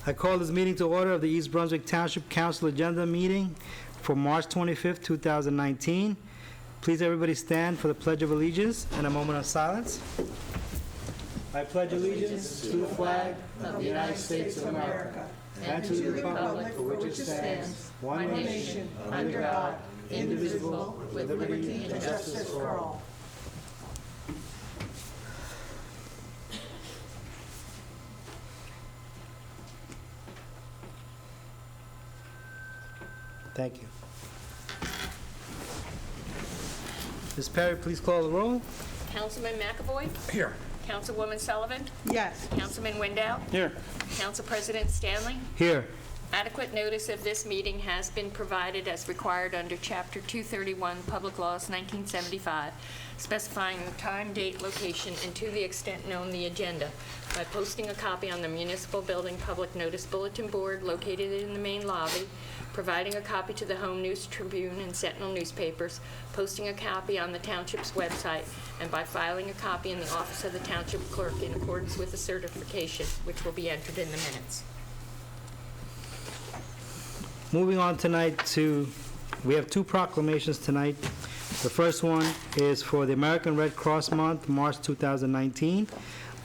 I call this meeting to order of the East Brunswick Township Council Agenda meeting for March 25th, 2019. Please everybody stand for the Pledge of Allegiance and a moment of silence. I pledge allegiance to the flag of the United States of America and to the republic for which it stands, one nation, under God, indivisible, with liberty and justice for all. Thank you. Ms. Perry, please call the roll. Councilman McAvoy? Here. Councilwoman Sullivan? Yes. Councilman Windell? Here. Council President Stanley? Here. Adequate notice of this meeting has been provided as required under Chapter 231, Public Laws 1975, specifying the time, date, location, and to the extent known the agenda by posting a copy on the Municipal Building Public Notice Bulletin Board located in the main lobby, providing a copy to the Home News Tribune and Sentinel newspapers, posting a copy on the Township's website, and by filing a copy in the office of the Township Clerk in accordance with the certification, which will be entered in the minutes. Moving on tonight we have two proclamations tonight. The first one is for the American Red Cross Month, March 2019,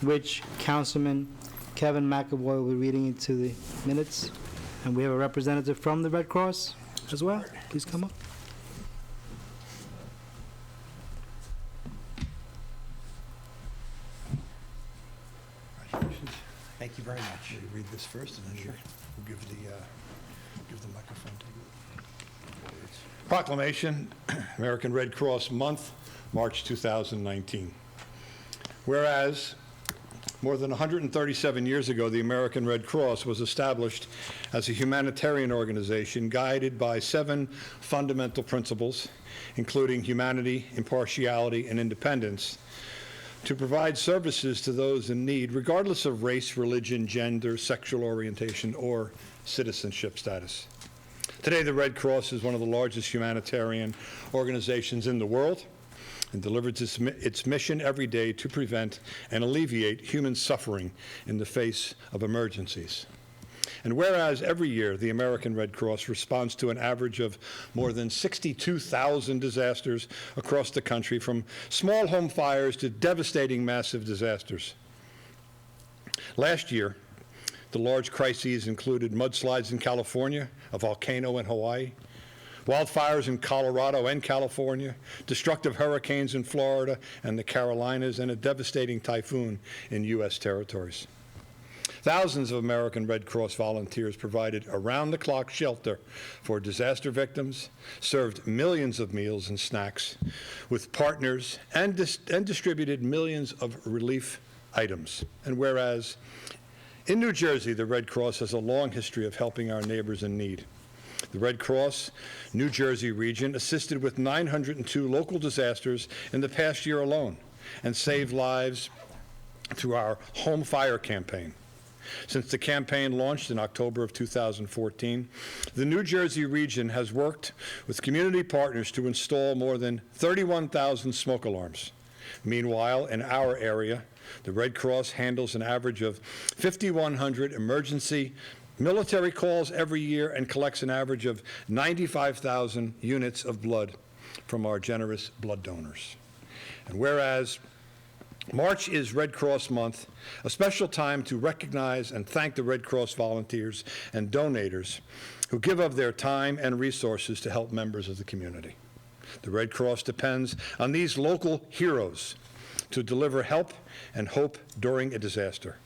which Councilman Kevin McAvoy will be reading into the minutes. And we have a representative from the Red Cross as well. Please come up. Thank you very much. You read this first, and then we'll give the microphone to you. Proclamation, American Red Cross Month, March 2019. Whereas, more than 137 years ago, the American Red Cross was established as a humanitarian organization guided by 7 fundamental principles, including humanity, impartiality, and independence, to provide services to those in need, regardless of race, religion, gender, sexual orientation, or citizenship status. Today, the Red Cross is one of the largest humanitarian organizations in the world and delivers its mission every day to prevent and alleviate human suffering in the face of emergencies. And whereas every year the American Red Cross responds to an average of more than 62,000 disasters across the country, from small home fires to devastating massive disasters. Last year, the large crises included mudslides in California, a volcano in Hawaii, wildfires in Colorado and California, destructive hurricanes in Florida and the Carolinas, and a devastating typhoon in U.S. territories. Thousands of American Red Cross volunteers provided around-the-clock shelter for disaster victims, served millions of meals and snacks with partners, and distributed millions of relief items. And whereas in New Jersey, the Red Cross has a long history of helping our neighbors in need. The Red Cross New Jersey region assisted with 902 local disasters in the past year alone and saved lives through our Home Fire campaign. Since the campaign launched in October of 2014, the New Jersey region has worked with community partners to install more than 31,000 smoke alarms. Meanwhile, in our area, the Red Cross handles an average of 5,100 emergency military calls every year and collects an average of 95,000 units of blood from our generous blood donors. And whereas March is Red Cross Month, a special time to recognize and thank the Red Cross volunteers and donators who give of their time and resources to help members of the community. The Red Cross depends on these local heroes to deliver help and hope during a disaster.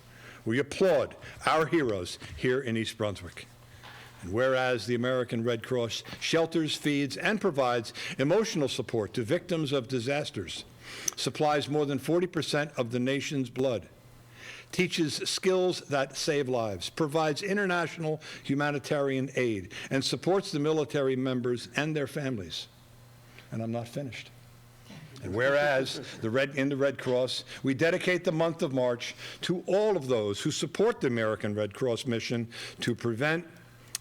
We applaud our heroes here in East Brunswick. And whereas the American Red Cross shelters, feeds, and provides emotional support to victims of disasters, supplies more than 40% of the nation's blood, teaches skills that save lives, provides international humanitarian aid, and supports the military members and their families. And I'm not finished. And whereas in the Red Cross, we dedicate the month of March to all of those who support the American Red Cross mission to prevent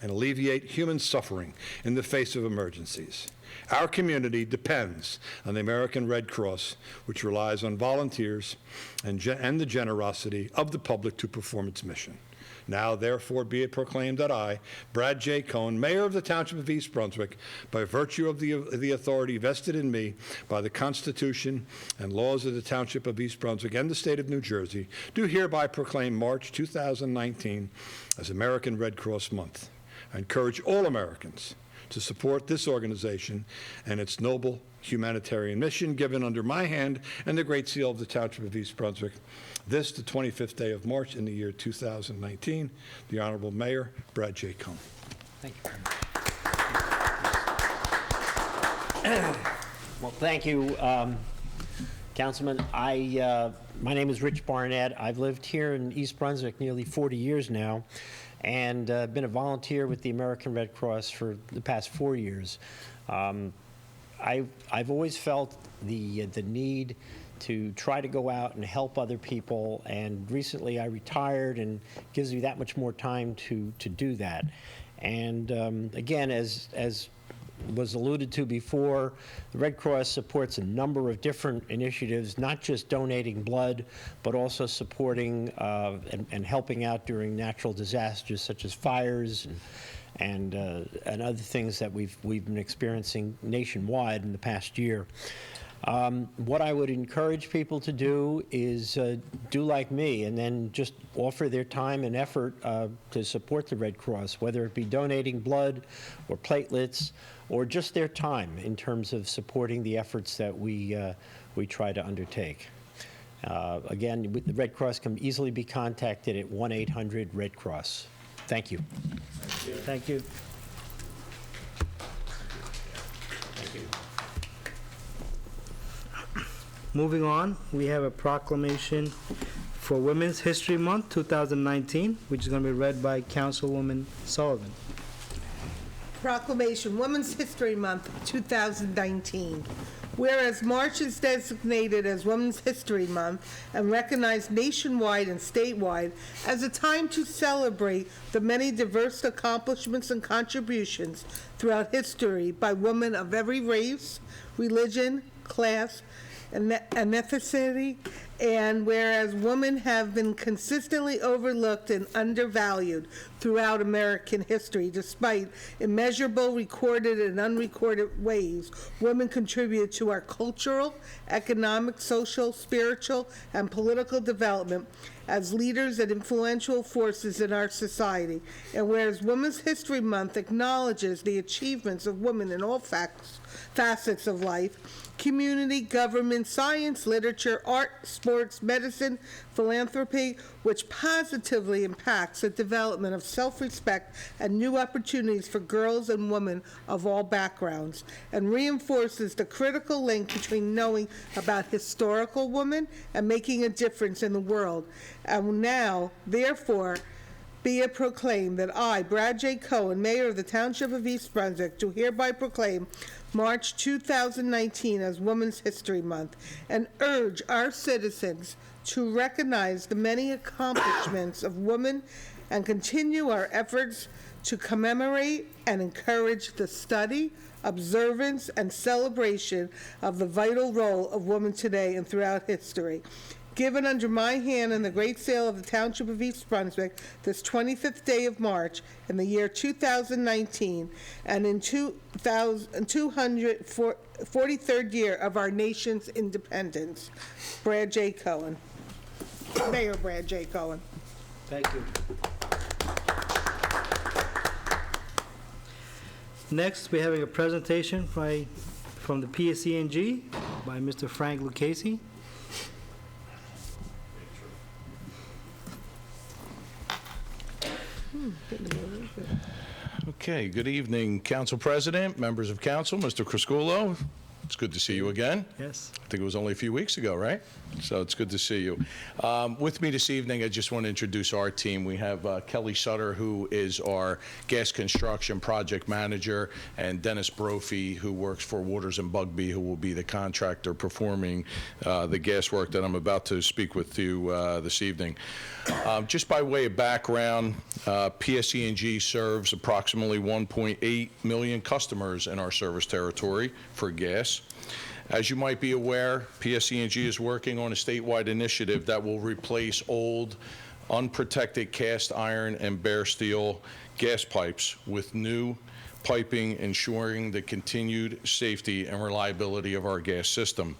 and alleviate human suffering in the face of emergencies. Our community depends on the American Red Cross, which relies on volunteers and the generosity of the public to perform its mission. Now, therefore, be it proclaimed that I, Brad J. Cohen, Mayor of the Township of East Brunswick, by virtue of the authority vested in me by the Constitution and laws of the Township of East Brunswick and the State of New Jersey, do hereby proclaim March 2019 as American Red Cross Month. I encourage all Americans to support this organization and its noble humanitarian mission given under my hand and the Great Seal of the Township of East Brunswick. This, the 25th day of March in the year 2019. The Honorable Mayor, Brad J. Cohen. Thank you very much. Well, thank you, Councilman. My name is Rich Barnett. I've lived here in East Brunswick nearly 40 years now, and been a volunteer with the American Red Cross for the past 4 years. I've always felt the need to try to go out and help other people, and recently I retired, and it gives me that much more time to do that. And again, as was alluded to before, the Red Cross supports a number of different initiatives, not just donating blood, but also supporting and helping out during natural disasters such as fires and other things that we've been experiencing nationwide in the past year. What I would encourage people to do is do like me, and then just offer their time and effort to support the Red Cross, whether it be donating blood or platelets or just their time in terms of supporting the efforts that we try to undertake. Again, the Red Cross can easily be contacted at 1-800-RED-CROSS. Thank you. Thank you. Thank you. Moving on, we have a proclamation for Women's History Month 2019, which is going to be read by Councilwoman Sullivan. Proclamation, Women's History Month 2019. Whereas March is designated as Women's History Month and recognized nationwide and statewide as a time to celebrate the many diverse accomplishments and contributions throughout history by women of every race, religion, class, and ethnicity, and whereas women have been consistently overlooked and undervalued throughout American history, despite immeasurable recorded and unrecorded ways women contribute to our cultural, economic, social, spiritual, and political development as leaders and influential forces in our society. And whereas Women's History Month acknowledges the achievements of women in all facets of life, community, government, science, literature, art, sports, medicine, philanthropy, which positively impacts the development of self-respect and new opportunities for girls and women of all backgrounds, and reinforces the critical link between knowing about historical women and making a difference in the world. And now, therefore, be it proclaimed that I, Brad J. Cohen, Mayor of the Township of East Brunswick, do hereby proclaim March 2019 as Women's History Month, and urge our citizens to recognize the many accomplishments of women and continue our efforts to commemorate and encourage the study, observance, and celebration of the vital role of women today and throughout history. Given under my hand in the Great Sale of the Township of East Brunswick this 25th day of March in the year 2019, and in 243rd year of our nation's independence. Brad J. Cohen. Mayor Brad J. Cohen. Thank you. Next, we're having a presentation from the PSE&G by Mr. Frank Lucchese. Okay, good evening, Council President, members of council, Mr. Criscuolo. It's good to see you again. Yes. I think it was only a few weeks ago, right? So it's good to see you. With me this evening, I just want to introduce our team. We have Kelly Sutter, who is our gas construction project manager, and Dennis Brophy, who works for Waters and Bugby, who will be the contractor performing the gas work that I'm about to speak with you this evening. Just by way of background, PSE&G serves approximately 1.8 million customers in our service territory for gas. As you might be aware, PSE&G is working on a statewide initiative that will replace old unprotected cast iron and bare steel gas pipes with new piping, ensuring the continued safety and reliability of our gas system.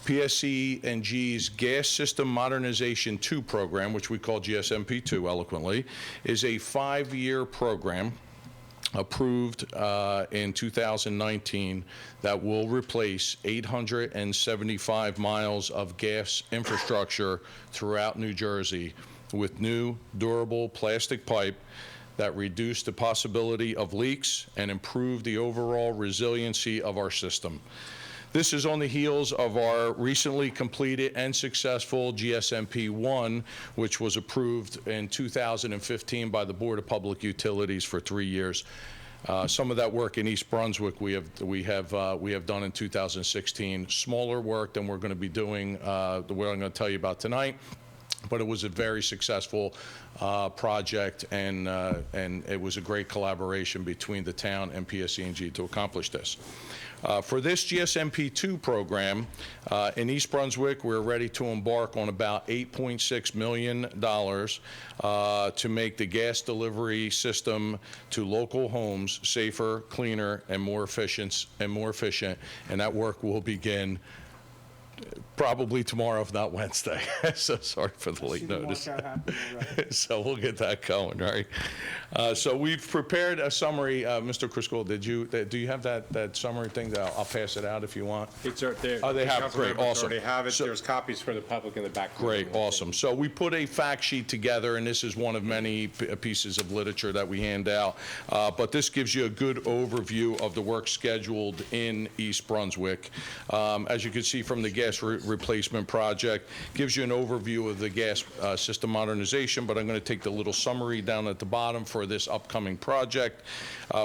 PSE&G's Gas System Modernization 2 program, which we call GSMP2 eloquently, is a 5-year program approved in 2019 that will replace 875 miles of gas infrastructure throughout New Jersey with new durable plastic pipe that reduce the possibility of leaks and improve the overall resiliency of our system. This is on the heels of our recently completed and successful GSMP1, which was approved in 2015 by the Board of Public Utilities for 3 years. Some of that work in East Brunswick we have done in 2016. Smaller work than we're going to be doing, the work I'm going to tell you about tonight. But it was a very successful project, and it was a great collaboration between the town and PSE&G to accomplish this. For this GSMP2 program, in East Brunswick, we're ready to embark on about $8.6 million to make the gas delivery system to local homes safer, cleaner, and more efficient. And that work will begin probably tomorrow, if not Wednesday. So sorry for the late notice. So we'll get that going, right? So we've prepared a summary. Mr. Criscoll, do you have that summary thing? I'll pass it out if you want. It's right there. Oh, they have it. Great, awesome. Already have it. There's copies for the public in the back. Great, awesome. So we put a fact sheet together, and this is one of many pieces of literature that we hand out. But this gives you a good overview of the work scheduled in East Brunswick. As you can see from the gas replacement project, gives you an overview of the gas system modernization, but I'm going to take the little summary down at the bottom for this upcoming project.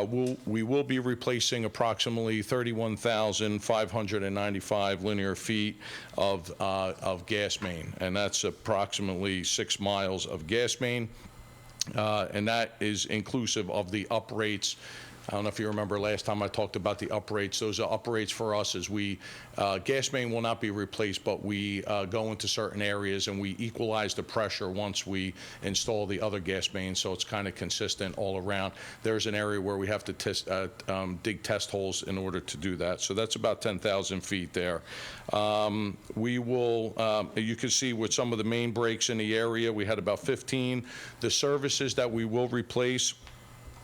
We will be replacing approximately 31,595 linear feet of gas main, and that's approximately 6 miles of gas main, and that is inclusive of the uprates. I don't know if you remember last time I talked about the uprates. Those are uprates for us as gas main will not be replaced, but we go into certain areas and we equalize the pressure once we install the other gas mains, so it's kind of consistent all around. There's an area where we have to dig test holes in order to do that. So that's about 10,000 feet there. We will, you can see with some of the main breaks in the area, we had about 15. The services that we will replace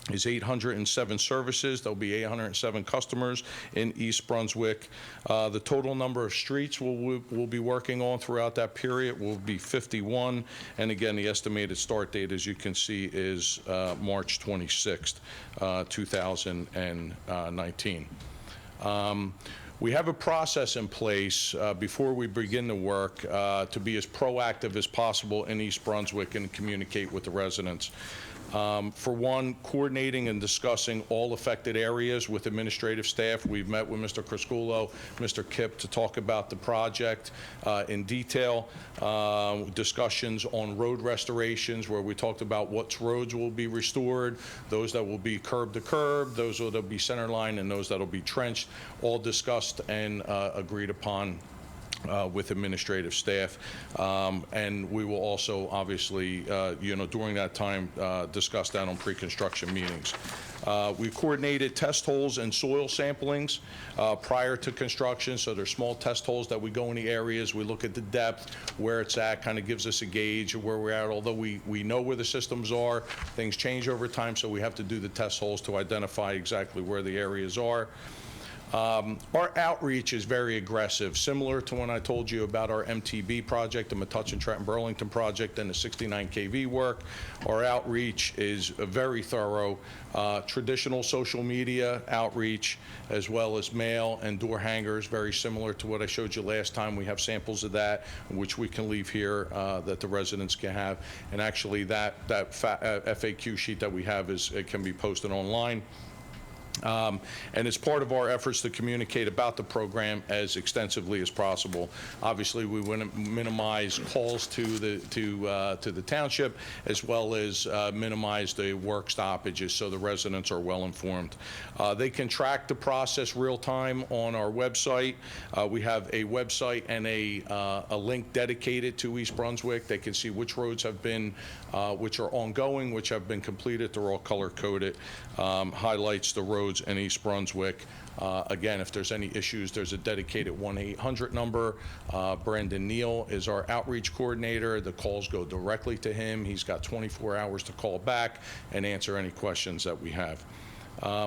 is 807 services. There'll be 807 customers in East Brunswick. The total number of streets we'll be working on throughout that period will be 51. And again, the estimated start date, as you can see, is March 26th, 2019. We have a process in place before we begin the work to be as proactive as possible in East Brunswick and communicate with the residents. For one, coordinating and discussing all affected areas with administrative staff. We've met with Mr. Criscuolo, Mr. Kipp to talk about the project in detail. Discussions on road restorations where we talked about what roads will be restored, those that will be curb to curb, those that will be center line, and those that will be trenched, all discussed and agreed upon with administrative staff, and we will also obviously, during that time, discuss that on pre-construction meetings. We coordinated test holes and soil samplings prior to construction, so there's small test holes that we go in the areas, we look at the depth, where it's at, kind of gives us a gauge of where we're at. Although we know where the systems are, things change over time, so we have to do the test holes to identify exactly where the areas are. Our outreach is very aggressive, similar to when I told you about our MTB project, the Metuchen Trenton Burlington project, and the 69 kV work. Our outreach is very thorough, traditional social media outreach, as well as mail and door hangers, very similar to what I showed you last time. We have samples of that, which we can leave here that the residents can have. And actually, that FAQ sheet that we have it can be posted online. And it's part of our efforts to communicate about the program as extensively as possible. Obviously, we want to minimize calls to the township, as well as minimize the work stoppages, so the residents are well informed. They can track the process real time on our website. We have a website and a link dedicated to East Brunswick. They can see which roads have been, which are ongoing, which have been completed. They're all color-coded. Highlights the roads in East Brunswick. Again, if there's any issues, there's a dedicated 1-800 number. Brandon Neal is our outreach coordinator. The calls go directly to him. He's got 24 hours to call back and answer any questions that we have.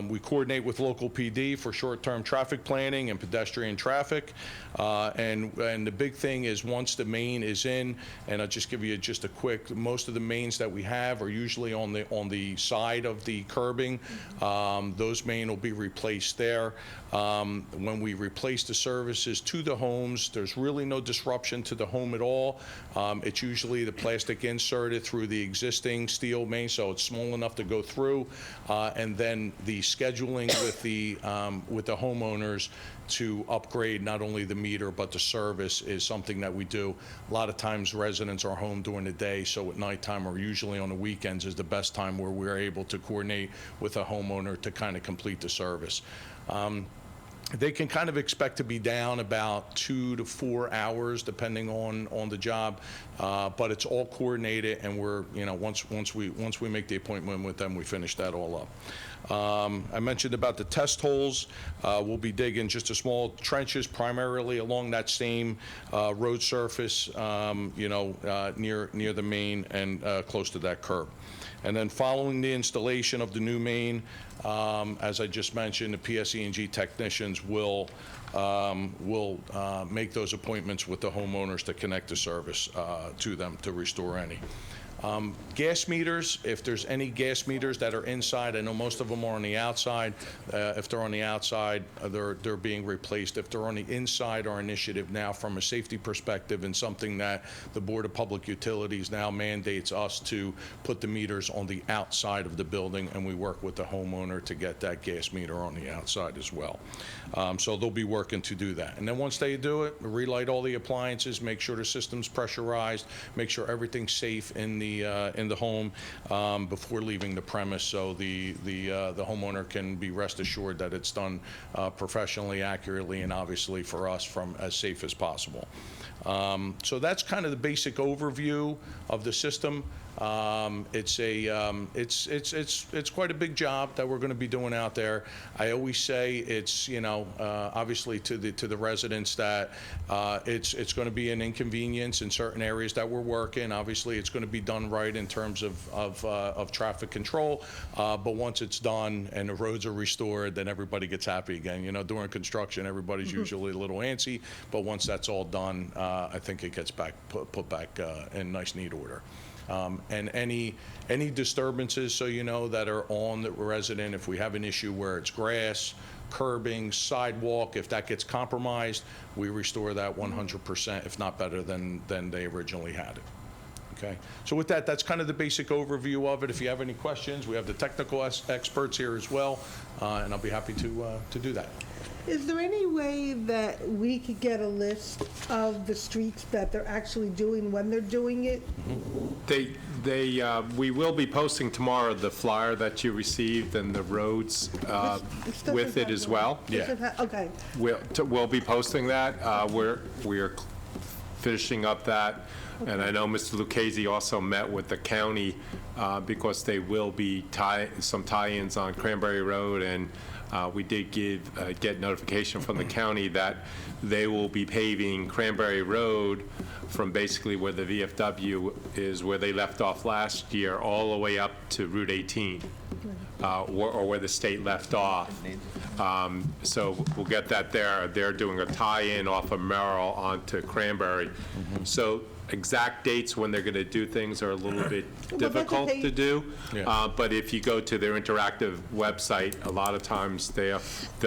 We coordinate with local PD for short-term traffic planning and pedestrian traffic. And the big thing is once the main is in, and I'll just give you just a quick, most of the mains that we have are usually on the side of the curbing. Those main will be replaced there. When we replace the services to the homes, there's really no disruption to the home at all. It's usually the plastic inserted through the existing steel main, so it's small enough to go through. And then the scheduling with the homeowners to upgrade not only the meter but the service is something that we do. A lot of times residents are home during the day, so at nighttime or usually on the weekends is the best time where we're able to coordinate with a homeowner to kind of complete the service. They can kind of expect to be down about 2 to 4 hours depending on the job, but it's all coordinated, and we're, once we make the appointment with them, we finish that all up. I mentioned about the test holes. We'll be digging just a small trenches primarily along that same road surface, near the main and close to that curb. And then following the installation of the new main, as I just mentioned, the PSE&G technicians will make those appointments with the homeowners to connect the service to them to restore any. Gas meters, if there's any gas meters that are inside, I know most of them are on the outside. If they're on the outside, they're being replaced. If they're on the inside, our initiative now from a safety perspective and something that the Board of Public Utilities now mandates us to put the meters on the outside of the building, and we work with the homeowner to get that gas meter on the outside as well. So they'll be working to do that. And then once they do it, relight all the appliances, make sure the system's pressurized, make sure everything's safe in the home before leaving the premise, so the homeowner can be rest assured that it's done professionally, accurately, and obviously for us from as safe as possible. So that's kind of the basic overview of the system. It's quite a big job that we're going to be doing out there. I always say it's obviously to the residents that it's going to be an inconvenience in certain areas that we're working. Obviously, it's going to be done right in terms of traffic control. But once it's done and the roads are restored, then everybody gets happy again. During construction, everybody's usually a little antsy, but once that's all done, I think it gets put back in nice, neat order. And any disturbances, so that are on the resident, if we have an issue where it's grass, curbing, sidewalk, if that gets compromised, we restore that 100%, if not better than they originally had it. Okay. So with that, that's kind of the basic overview of it. If you have any questions, we have the technical experts here as well, and I'll be happy to do that. Is there any way that we could get a list of the streets that they're actually doing when they're doing it? We will be posting tomorrow the flyer that you received and the roads with it as well. Yeah. Okay. We'll be posting that. We are finishing up that. Okay. And I know Mr. Lucchese also met with the county because they will be some tie-ins on Cranberry Road, and we did get notification from the county that they will be paving Cranberry Road from basically where the VFW is, where they left off last year, all the way up to Route 18, or where the state left off. So we'll get that there. They're doing a tie-in off of Merrill onto Cranberry. Mm-hmm. So exact dates when they're going to do things are a little bit difficult to do. Yeah. But if you go to their interactive website, a lot of times they'll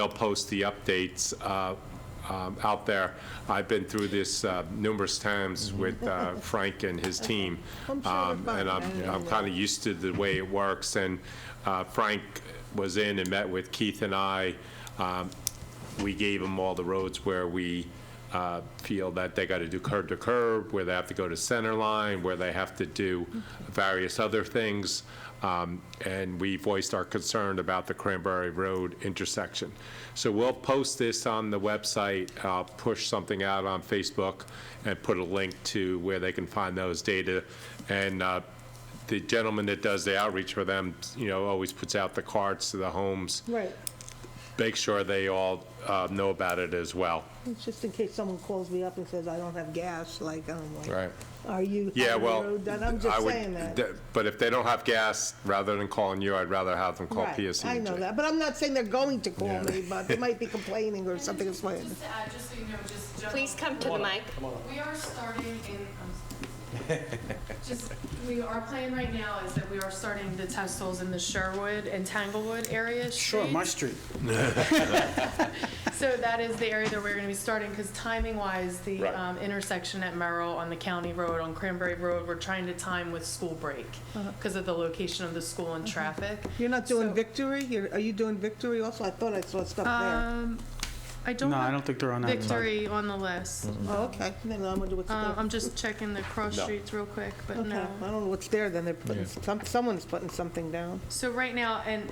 post the updates out there. I've been through this numerous times with Frank and his team, and I'm kind of used to the way it works. And Frank was in and met with Keith and I. We gave them all the roads where we feel that they got to do curb to curb, where they have to go to center line, where they have to do various other things. And we voiced our concern about the Cranberry Road intersection. So we'll post this on the website, push something out on Facebook, and put a link to where they can find those data. And the gentleman that does the outreach for them, always puts out the cards to the homes. Right. Make sure they all know about it as well. It's just in case someone calls me up and says, I don't have gas, like, I'm like, Right. are you Yeah, having the well, road done? I'm just I would, saying that. but if they don't have gas, rather than calling you, I'd rather have them call Right, PSC. I know that, but I'm not saying they're going to call me, but they might be complaining or something is like. Just to add, just so you know, just general. Please come to the mic. We are starting in, our plan right now is that we are starting the test holes in the Sherwood and Tanglewood area streets. Sure, my street. So that is the area that we're gonna be starting, because timing-wise, the intersection at Merrill on the county road, on Cranberry Road, we're trying to time with school break, because of the location of the school and traffic. You're not doing So- Victory? Are you doing Victory also? I thought I saw stuff there. I don't No, I have don't think they're on that side. Victory on the list. Oh, okay, then I'm gonna what's there. I'm just checking the cross streets real quick, but Okay, no. I don't know what's there, then they're putting, someone's putting something down. So right now, and,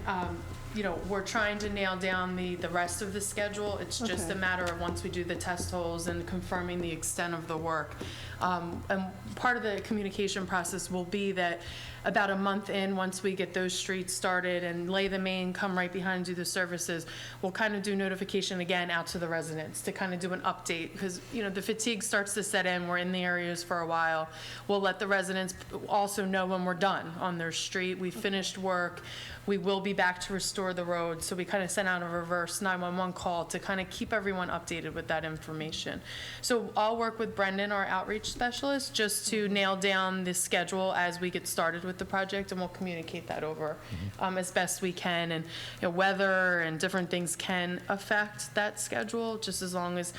we're trying to nail down the rest of the schedule. It's just Okay. a matter of once we do the test holes and confirming the extent of the work. And part of the communication process will be that about a month in, once we get those streets started and lay the main, come right behind and do the services, we'll kind of do notification again out to the residents to kind of do an update, because, the fatigue starts to set in. We're in the areas for a while. We'll let the residents also know when we're done on their street. We finished work. We will be back to restore the road. So we kind of sent out a reverse 911 call to kind of keep everyone updated with that information. So I'll work with Brendan, our outreach specialist, just to nail down the schedule as we get started with the project, and we'll communicate that over as best we can. And weather and different things can affect that schedule, just as long as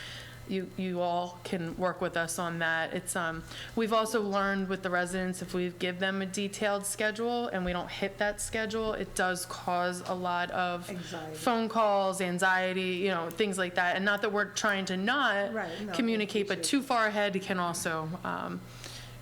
you all can work with us on that. It's we've also learned with the residents, if we give them a detailed schedule and we don't hit that schedule, it does cause a lot of Anxiety. phone calls, anxiety, things like that. And not that we're trying to not Right, no, I communicate, but appreciate too far ahead can also.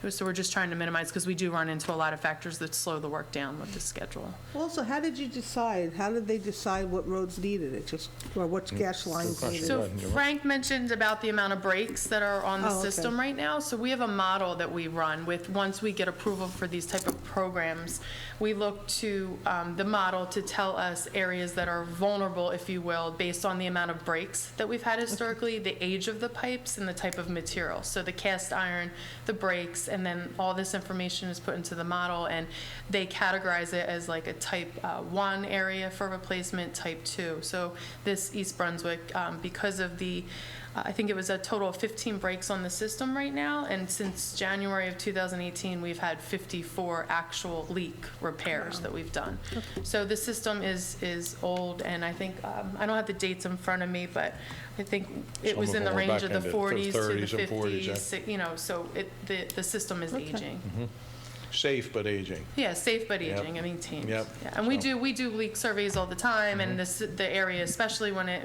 So we're just trying to minimize, because we do run into a lot of factors that slow the work down with the schedule. Also, how did you decide, how did they decide what roads needed it, or what gas lines needed it? So Frank mentioned about the amount of brakes that are on the Oh, okay. system right now. So we have a model that we run with, once we get approval for these type of programs, we look to the model to tell us areas that are vulnerable, if you will, based on the amount of brakes that we've had historically, the age of the pipes, and the type of material. So the cast iron, the brakes, and then all this information is put into the model, and they categorize it as like a type 1 area for replacement, type 2. So this East Brunswick, because of the I think it was a total of 15 breaks on the system right now, and since January of 2018, we've had 54 actual leak repairs that we've done. So the system is old, and I think, I don't have the dates in front of me, but I think it Some was of in the them were range back of the in the 40s to 30s the and 40s, 50s, so the system is aging. Safe but aging. Yeah, safe but Yep. aging, I mean, teams. Yep. Yeah, and we do leak surveys all the time, and the area, especially when it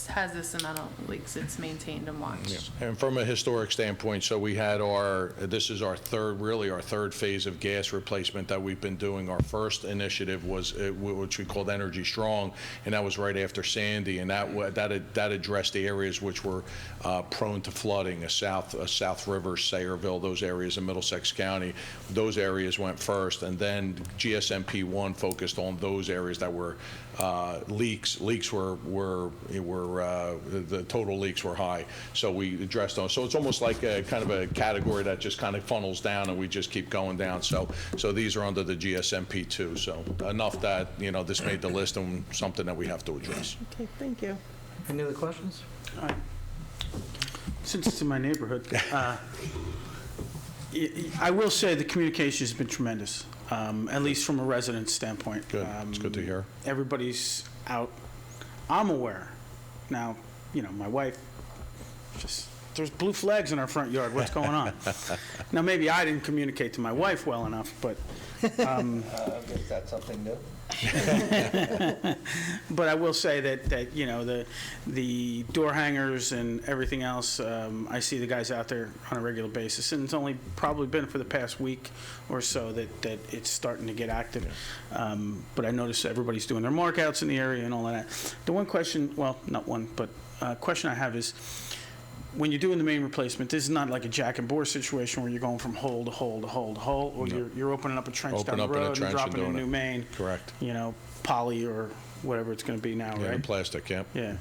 has this amount of leaks, it's maintained and watched. And from a historic standpoint, so we had this is our third phase of gas replacement that we've been doing. Our first initiative was, which we called Energy Strong, and that was right after Sandy, and that addressed the areas which were prone to flooding, South River, Sayreville, those areas in Middlesex County. Those areas went first, and then GSMP 1 focused on those areas that were leaks. Leaks were the total leaks were high, so we addressed those. So it's almost like a kind of a category that just kind of funnels down, and we just keep going down. So these are under the GSMP 2. So enough that this made the list and something that we have to address. Okay, thank you. Any other questions? Since it's in my neighborhood, I will say the communication has been tremendous, at least from a resident standpoint. Good. It's good to hear. Everybody's out. I'm aware. Now, my wife, there's blue flags in our front yard. What's going on? Now, maybe I didn't communicate to my wife well enough, but I guess that's something new. But I will say that you know, the door hangers and everything else, I see the guys out there on a regular basis, and it's only probably been for the past week or so that it's starting to get active. But I notice everybody's doing their markouts in the area and all of that. The one question, well, not one, but question I have is, when you're doing the main replacement, this is not like a jack and bore situation where you're going from hole to hole to hole to hole, or you're opening up a trench down the road and dropping a new main. Correct. You know, poly or whatever it's going to be now, Yeah, right? plastic, yeah. Yeah.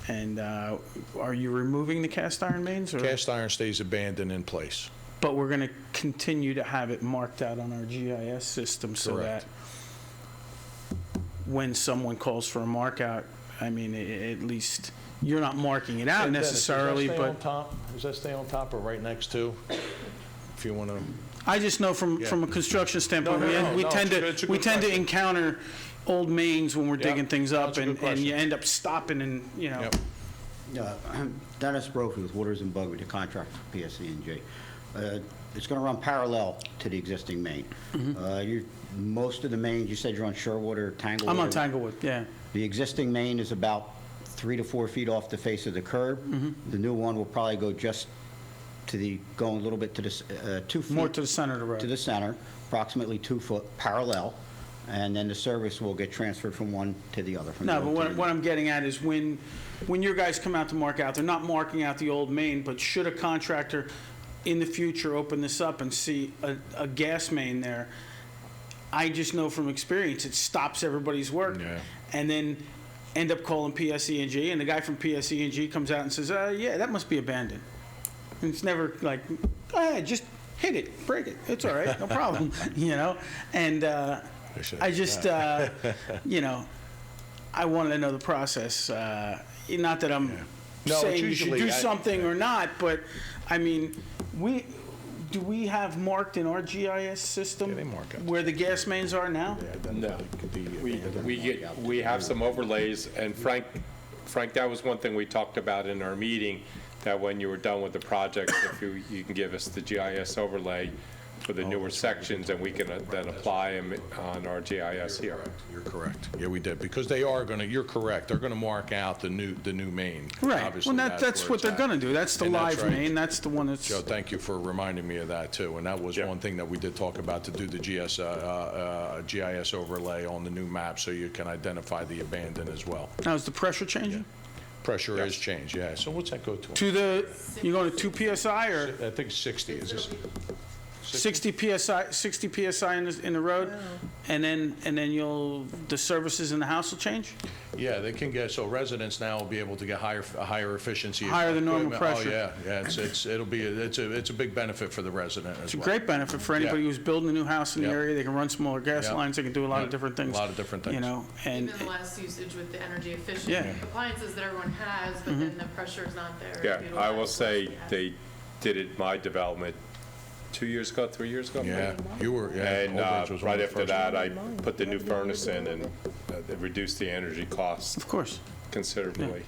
And are you removing the cast iron mains? Or? Cast iron stays abandoned in place. But we're going to continue to have it marked out on our GIS system so Correct. that when someone calls for a mark out, I mean, at least you're not marking it out necessarily, but Does that stay on top or right next to? If you want to. I just know from a construction standpoint, we tend it's a to good question. encounter old mains when we're digging things up, that's a good and you question. end up stopping and, you know. Yep. Dennis Brophy with Waters and Bug with the contract for PSE&G. It's going to run parallel to the existing main. Most of the mains, you said you're on Sherwood or Tanglewood? I'm on Tanglewood, yeah. The existing main is about 3 to 4 feet off the face of the curb. The new one will probably go just to the, going a little bit to the, 2 feet. More to the center of the road. To the center, approximately 2 foot parallel, and then the service will get transferred from one to the other. No, but what I'm getting at is when your guys come out to mark out, they're not marking out the old main, but should a contractor in the future open this up and see a gas main there, I just know from experience, it stops everybody's work. Yeah. And then end up calling PSE&G, and the guy from PSE&G comes out and says, yeah, that must be abandoned. And it's never like, go ahead, just hit it, break it. It's all right, no problem, you know? And I just, you know, I wanted to know the process. Not that I'm No, it's saying you should usually- do something or not, but, I mean, do we have marked in our GIS system Yeah, they mark it. where the gas mains are now? No. We have some overlays, and Frank, that was one thing we talked about in our meeting, that when you were done with the project, if you can give us the GIS overlay for the newer sections, and we can then apply them on our GIS here. You're correct. Yeah, we did, because they are going to, you're correct, they're going to mark out the new main. Right. Obviously, Well, that's where what it's they're at. going to do. That's the And live right. main. That's the one that's. Joe, thank you for reminding me of that, too. And that was one thing that we did talk about, to do the GIS overlay on the new map, so you can identify the abandoned as well. Now, is the pressure changing? Pressure is changed, yeah. So what's that go to? To the, you going to 2 PSI or I think 60, is this? 60 PSI in the road? And then the services in the house will change? Yeah, they can get, so residents now will be able to get higher efficiency. Higher than normal equipment. pressure. Oh, yeah, it's a big benefit for the resident as well. It's a great benefit for anybody Yeah. who's building a new house in the Yep. area. They can run smaller gas Yep. lines. They can do a lot of Yep. different things. A lot of different things. You know, and Even less usage with the energy efficient Yeah. appliances that everyone has, but then the pressure is not there. Yeah, I will Utilize say, less gas. they did it, my development, 2 years ago, 3 years ago? Yeah, you were, yeah. And Old Ridge was one right of the after first that, ones. I put the new furnace in, and it reduced the energy costs of course. considerably,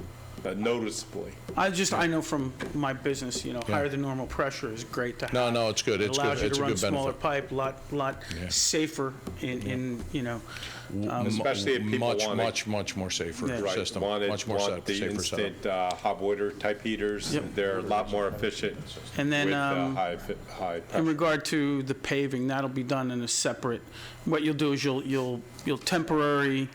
noticeably. I know from my business, you know, higher than normal pressure is great to have. No, it's good. It It's good. allows you It's to a run good smaller benefit. pipe, lot Yeah. safer in, you know. Especially if people want it. Much more safer Yeah. Right, system. want Much more the safer setup. instant hot water type heaters. Yep. They're a lot more efficient And then, with high in pressure. regard to the paving, that'll be done in a separate, what you'll do is you'll temporary,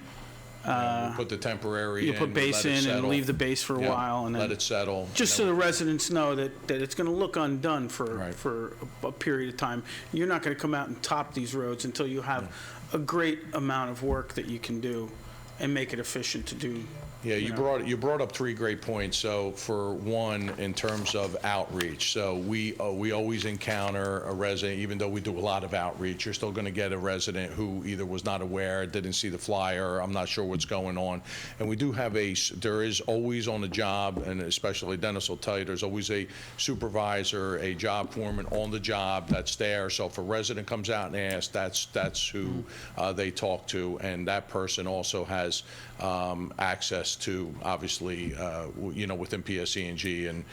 Put the temporary you'll in. put base let it in and settle. leave the base for a Yeah, while and let then, it settle. just so and the then- residents know that it's gonna look undone Right. for a period of time. You're not gonna come out and top these roads until you have a great amount of work that you can do and make it efficient to do. Yeah, you brought up 3 great points. So for one, in terms of outreach, so we always encounter a resident, even though we do a lot of outreach, you're still going to get a resident who either was not aware, didn't see the flyer, I'm not sure what's going on. And we do have there is always on the job, and especially Dennis will tell you, there's always a supervisor, a job foreman on the job that's there. So if a resident comes out and asks, that's who they talk to, and that person also has access access to, obviously, within PSE&G and,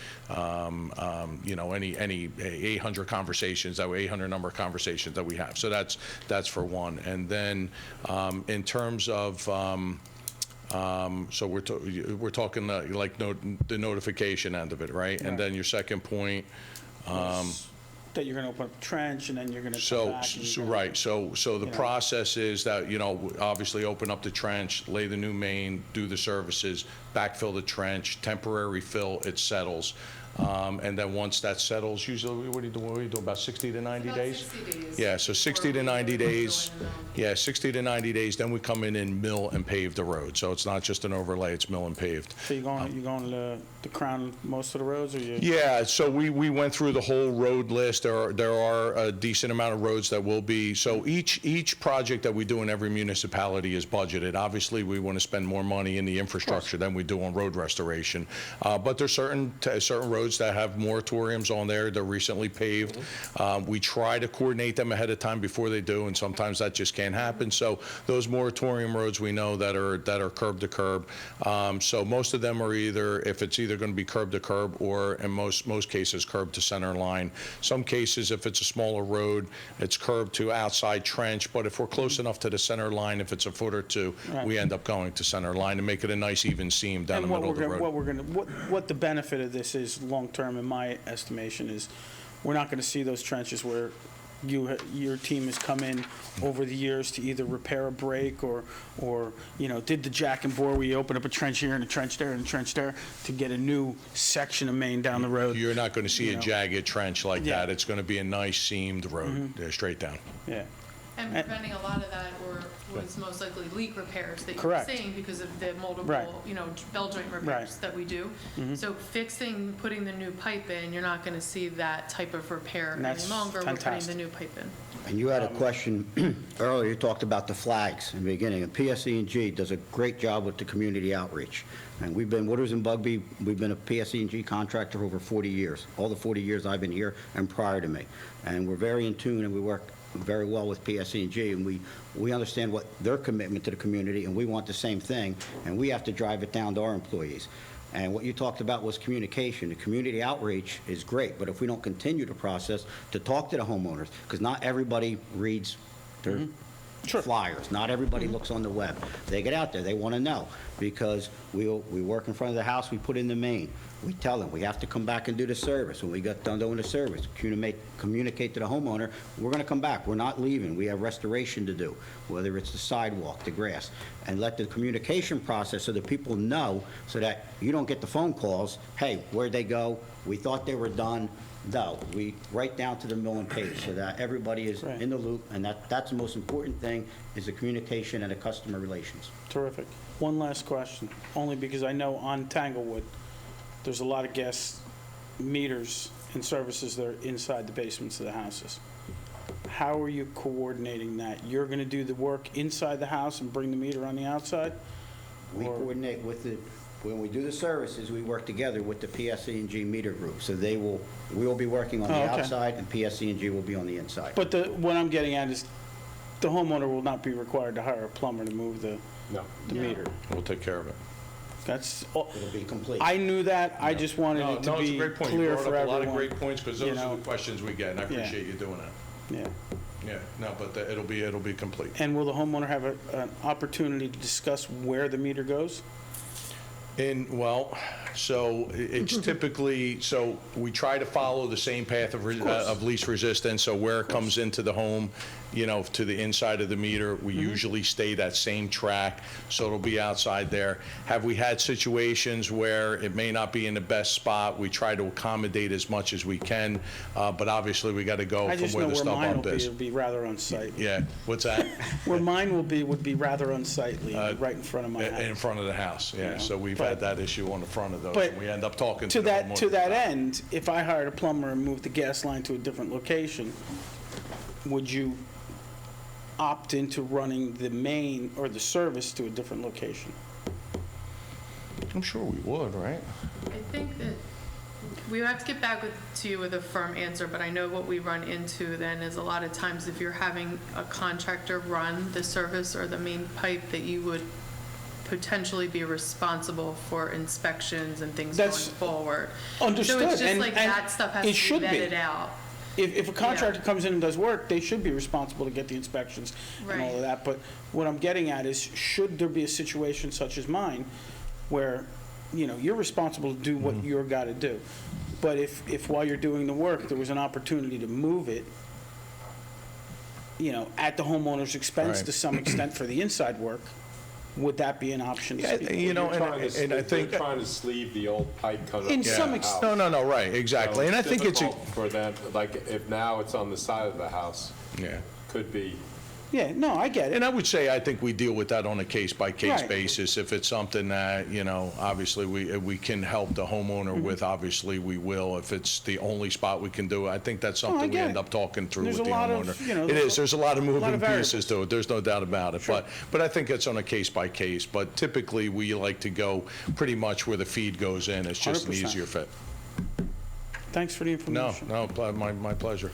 any 800 conversations, 800 number of conversations that we have. So that's for one. And then in terms of, so we're talking the notification end of it, right? And then your second point. That you're going to open up a trench, and then you're going to come So, back. and so you're right, so the know. process is that, obviously open up the trench, lay the new main, do the services, backfill the trench, temporary fill, it settles. And then once that settles, usually, what do you do, about 60 to 90 days? About 60 days. Yeah, so 60 to 90 days, yeah, 60 to 90 days, then we come in and mill and pave the road. So it's not just an overlay, it's mill and paved. So you're going to crown most of the roads, or you? Yeah, so we went through the whole road list. There are a decent amount of roads that will be, so each project that we do in every municipality is budgeted. Obviously, we want to spend more money in the infrastructure than we do on road restoration. But there's certain roads that have moratoriums on there. They're recently paved. We try to coordinate them ahead of time before they do, and sometimes that just can't happen. So those moratorium roads we know that are curb to curb. So most of them are if it's either going to be curb to curb or in most cases curb to center line. Some cases, if it's a smaller road, it's curb to outside trench. But if we're close enough to the center line, if it's a foot or two, Right. we end up going to center line and make it a nice even seam down the middle of the road. What the benefit of this is long-term, in my estimation, is we're not going to see those trenches where your team has come in over the years to either repair a break or did the jack and bore where you open up a trench here and a trench there and a trench there to get a new section of main down the road. You're not going to see a jagged trench like Yeah. that. It's going to be a nice seamed road, straight down. Yeah. And preventing a lot of that was most likely leak repairs that you were Correct. saying because of the multiple, Right. bell joint repairs Right. that we do. So putting the new pipe in, you're not going to see that type of repair And any that's longer. We're putting fantastic. the new pipe in. And you had a question earlier, you talked about the flags in the beginning, and PSE&G does a great job with the community outreach. And Wooders and Bugby, we've been a PSE&G contractor for over 40 years, all the 40 years I've been here and prior to me. And we're very in tune, and we work very well with PSE&G, and we understand what their commitment to the community, and we want the same thing, and we have to drive it down to our employees. And what you talked about was communication. The community outreach is great, but if we don't continue the process to talk to the homeowners, because not everybody reads their flyers, not everybody looks on the web. They get out there, they want to know, because we work in front of the house, we put in the main. We tell them, we have to come back and do the service. When we got done doing the service, communicate to the homeowner, we're going to come back. We're not leaving. We have restoration to do, whether it's the sidewalk, the grass, and let the communication process so that people know, so that you don't get the phone calls, hey, where'd they go? We thought they were done. No, we right down to the mill and page so that everybody is Right. in the loop, and that's the most important thing, is the communication and the customer relations. Terrific. One last question, only because I know on Tanglewood, there's a lot of gas meters and services that are inside the basements of the houses. How are you coordinating that? You're going to do the work inside the house and bring the meter on the outside? We Or- coordinate with when we do the services, we work together with the PSE&G meter group. So we will be working on the Oh, okay. outside, and PSE&G will be on the inside. But what I'm getting at is the homeowner will not be required to hire a plumber to move the meter. We'll take care of it. That's, It'll be complete. I knew that, I just wanted No, it to it's a be great point. You clear brought for up everyone. a lot of great points, because you those are know. the questions we get, and I Yeah. appreciate you doing that. Yeah. Yeah, no, but it'll be complete. And will the homeowner have an opportunity to discuss where the meter goes? So it's typically, so we try to follow the same path of least resistance. So where it comes into the home, to the inside of the meter, we usually stay that same track, so it'll be outside there. Have we had situations where it may not be in the best spot? We try to accommodate as much as we can, but obviously we got to go I from just where know the where stub mine bump will be, is. it'll be rather unsightly. Yeah, what's that? Where mine would be rather unsightly, right in front of my In house. front of the house, yeah. know, So we've but- had that issue on the front of those, but and we end up talking to To the that homeowners. end, if I hired a plumber and moved the gas line to a different location, would you opt into running the main or the service to a different location? I'm sure we would, right? I think that we have to get back to you with a firm answer, but I know what we run into then is a lot of times if you're having a contractor run the service or the main pipe, that you would potentially be responsible for inspections and things going That's forward. understood, So it's just and- like and that stuff has it to should be be. vetted out. If a contractor comes in and does work, they should be responsible to get the inspections and all Right. of that. But what I'm getting at is, should there be a situation such as mine, where, you're responsible to do what you're got to do. But if while you're doing the work, there was an opportunity to move it, at the homeowner's expense Right. to some extent for the inside work, would that be an option? to Yeah, speak to? you know, You're trying to and I sleeve- think. They're trying to sleeve the old pipe coming up In to some the ex- house. No, right, exactly. And I So think it's, difficult for them, like, if now it's on the side of the house, yeah. could be, Yeah, no, I get it. And I would say, I think we deal with that on a case-by-case Right. basis. If it's something that, obviously, we can help the homeowner Mm-hmm. with, obviously, we will. If it's the only spot we can do it, I think that's I something we get end it. up talking through There's with the a lot of, homeowner. It is, there's a lot of lot moving of pieces variables. to it, there's no doubt about it. But I think it's on a case-by-case. But typically, we like to go pretty much where the feed goes in. It's just an 100%. easier fit. Thanks for the No, information. my pleasure.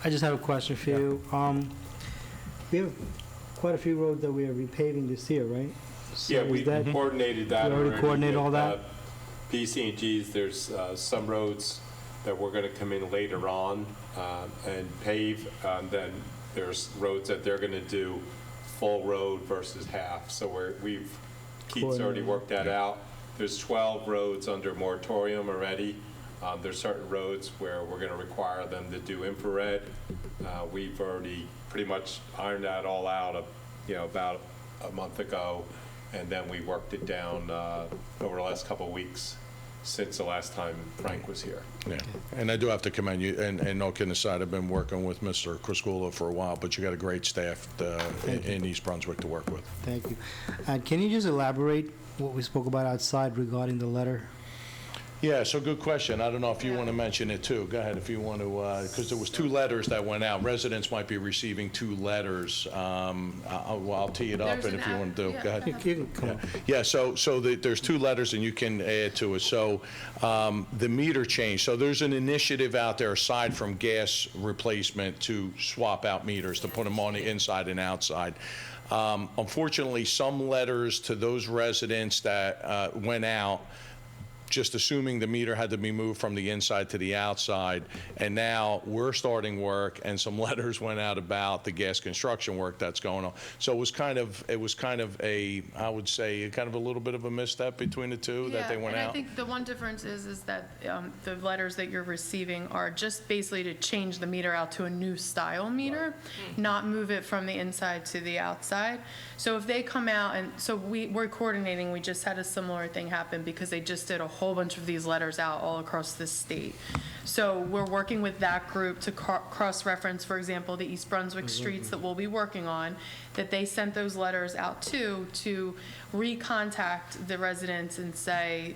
I just have a question for you. We have quite a few roads that we are repaving this year, right? So yeah, is we that- coordinated that You already coordinated with, all that? PC&Gs. There's some roads that we're going to come in later on and pave. Then there's roads that they're going to do full road versus half. So Keith's already worked that out. There's 12 roads under moratorium already. There's certain roads where we're going to require them to do infrared. We've already pretty much ironed that all out, about a month ago, and then we worked it down over the last couple of weeks since the last time Frank was here. Yeah, and I do have to commend you, and no kidding aside, I've been working with Mr. Criscuolo for a while, but you got a great staff in East Brunswick to work with. Thank you. Can you just elaborate what we spoke about outside regarding the letter? Yeah, so good question. I don't know if you want to mention it too. Go ahead if you want to, because there was 2 letters that went out. Residents might be receiving 2 letters. I'll tee it up, There's and an if you want to do, app- go ahead. yeah. You can come on. Yeah, so there's 2 letters, and you can add to it. So the meter change, so there's an initiative out there aside from gas replacement to swap out meters, to put them on the inside and outside. Unfortunately, some letters to those residents that went out, just assuming the meter had to be moved from the inside to the outside, and now we're starting work, and some letters went out about the gas construction work that's going on. So it was kind of a, I would say, kind of a little bit of a misstep between the 2 that they went And I out. think the one difference is that the letters that you're receiving are just basically to change the meter out to a new style meter, not move it from the inside to the outside. So if they come out, and so we're coordinating, we just had a similar thing happen because they just did a whole bunch of these letters out all across the state. So we're working with that group to cross-reference, for example, the East Brunswick streets that we'll be working on, that they sent those letters out to recontact the residents and say,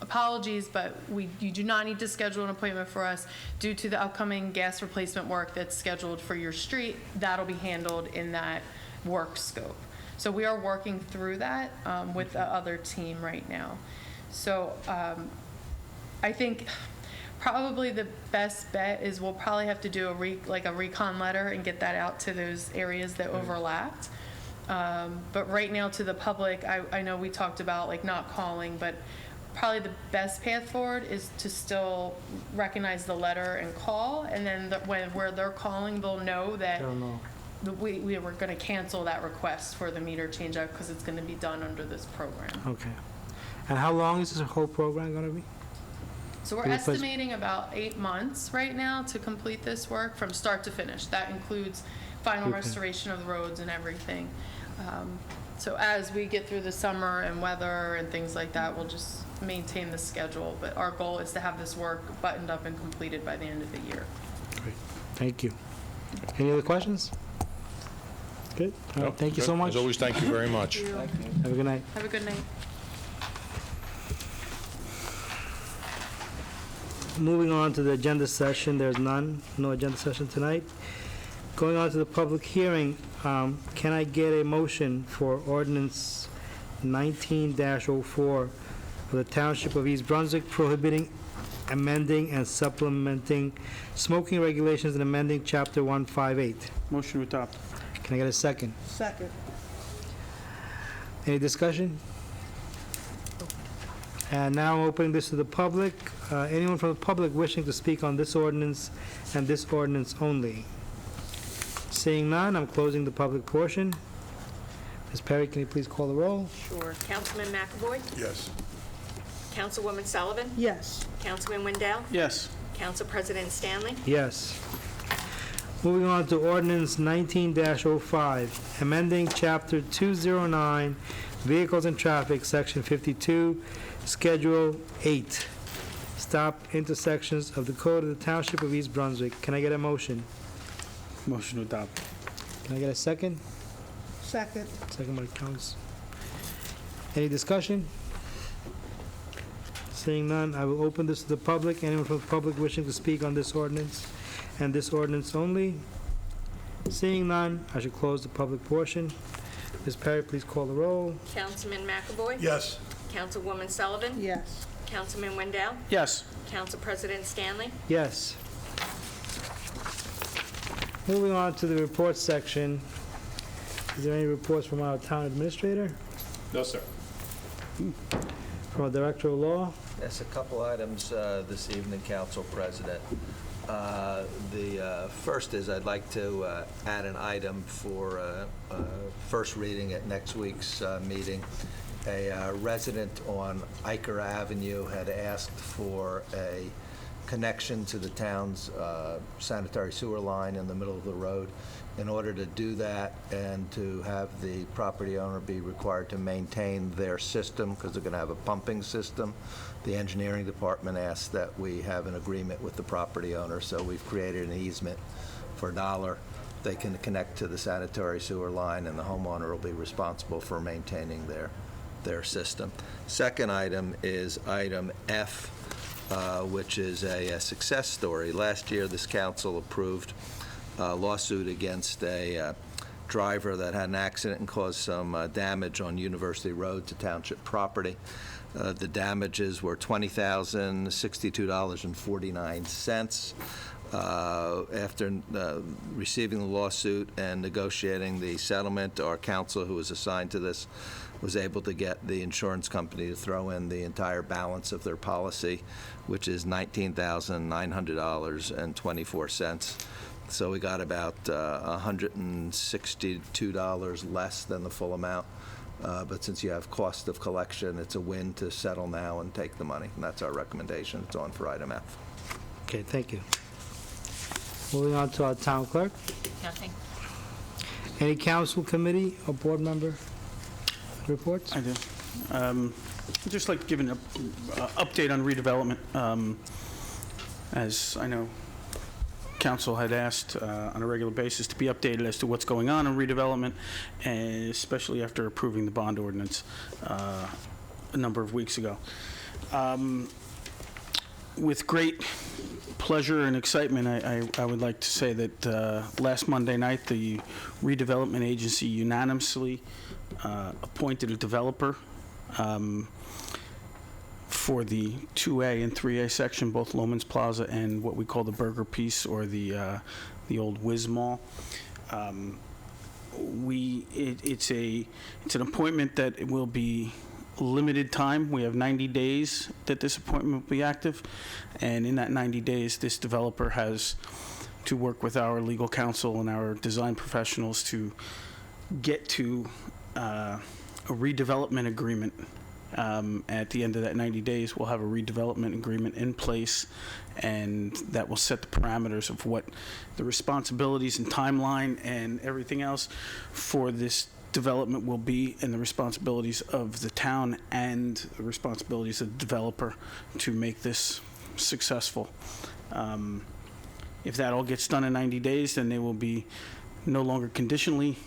apologies, but you do not need to schedule an appointment for us due to the upcoming gas replacement work that's scheduled for your street. That'll be handled in that work scope. So we are working through that with the other team right now. So I think probably the best bet is we'll probably have to do a recon letter and get that out to those areas that overlapped. But right now to the public, I know we talked about not calling, but probably the best path forward is to still recognize the letter and call, and then where they're calling, they'll know that I don't know. we were going to cancel that request for the meter change out because it's going to be done under this program. Okay. And how long is this whole program going to be? So we're The replace- estimating about 8 months right now to complete this work from start to finish. That includes final Okay. restoration of the roads and everything. So as we get through the summer and weather and things like that, we'll just maintain the schedule. But our goal is to have this work buttoned up and completed by the end of the year. Great. Thank you. Any other questions? Good. All right, thank you so much. As always, thank you very much. Have a good night. Have a good night. Moving on to the agenda session, there's no agenda session tonight. Going on to the public hearing, can I get a motion for ordinance 19-04 for the Township of East Brunswick prohibiting, amending, and supplementing smoking regulations and amending Chapter 158? Motion to adopt. Can I get a second? Second. Any discussion? And now I'm opening this to the public. Anyone from the public wishing to speak on this ordinance and this ordinance only? Seeing none, I'm closing the public portion. Ms. Perry, can you please call the roll? Sure. Councilman McAvoy? Yes. Councilwoman Sullivan? Yes. Councilman Wendell? Yes. Council President Stanley? Yes. Moving on to ordinance 19-05, amending Chapter 209, Vehicles and Traffic, Section 52, Schedule 8, stop intersections of the Code of the Township of East Brunswick. Can I get a motion? Motion to adopt. Can I get a second? Second. Second by Council. Any discussion? Seeing none, I will open this to the public. Anyone from the public wishing to speak on this ordinance and this ordinance only? Seeing none, I should close the public portion. Ms. Perry, please call the roll. Councilman McAvoy? Yes. Councilwoman Sullivan? Yes. Councilman Wendell? Yes. Council President Stanley? Yes. Moving on to the reports section. Is there any reports from our town administrator? No, sir. From our director of law? Yes, a couple items this evening, Council President. The first is I'd like to add an item for first reading at next week's meeting. A resident on Iker Avenue had asked for a connection to the town's sanitary sewer line in the middle of the road. In order to do that and to have the property owner be required to maintain their system, because they're going to have a pumping system, the engineering department asked that we have an agreement with the property owner, so we've created an easement for $1. They can connect to the sanitary sewer line, and the homeowner will be responsible for maintaining their system. Second item is item F, which is a success story. Last year, this council approved a lawsuit against a driver that had an accident and caused some damage on University Road to township property. The damages were $20,062.49. After receiving the lawsuit and negotiating the settlement, our counsel, who was assigned to this, was able to get the insurance company to throw in the entire balance of their policy, which is $19,900.24. So we got about $162 less than the full amount. But since you have cost of collection, it's a win to settle now and take the money. And that's our recommendation. It's on for item F. Okay, thank you. Moving on to our town clerk. Nothing. Any council, committee, or board member reports? I do. I'd just like to give an update on redevelopment. As I know, council had asked on a regular basis to be updated as to what's going on in redevelopment, and especially after approving the bond ordinance a number of weeks ago. With great pleasure and excitement, I would like to say that last Monday night, the redevelopment agency unanimously appointed a developer for the 2A and 3A section, both Loman's Plaza and what we call the Burger Piece, or the old Wiz Mall. It's an appointment that it will be limited time. We have 90 days that this appointment will be active, and in that 90 days, this developer has to work with our legal counsel and our design professionals to get to a redevelopment agreement. At the end of that 90 days, we'll have a redevelopment agreement in place, and that will set the parameters of what the responsibilities and timeline and everything else for this development will be, and the responsibilities of the town and the responsibilities of the developer to make this successful. If that all gets done in 90 days, then they will be no longer conditionally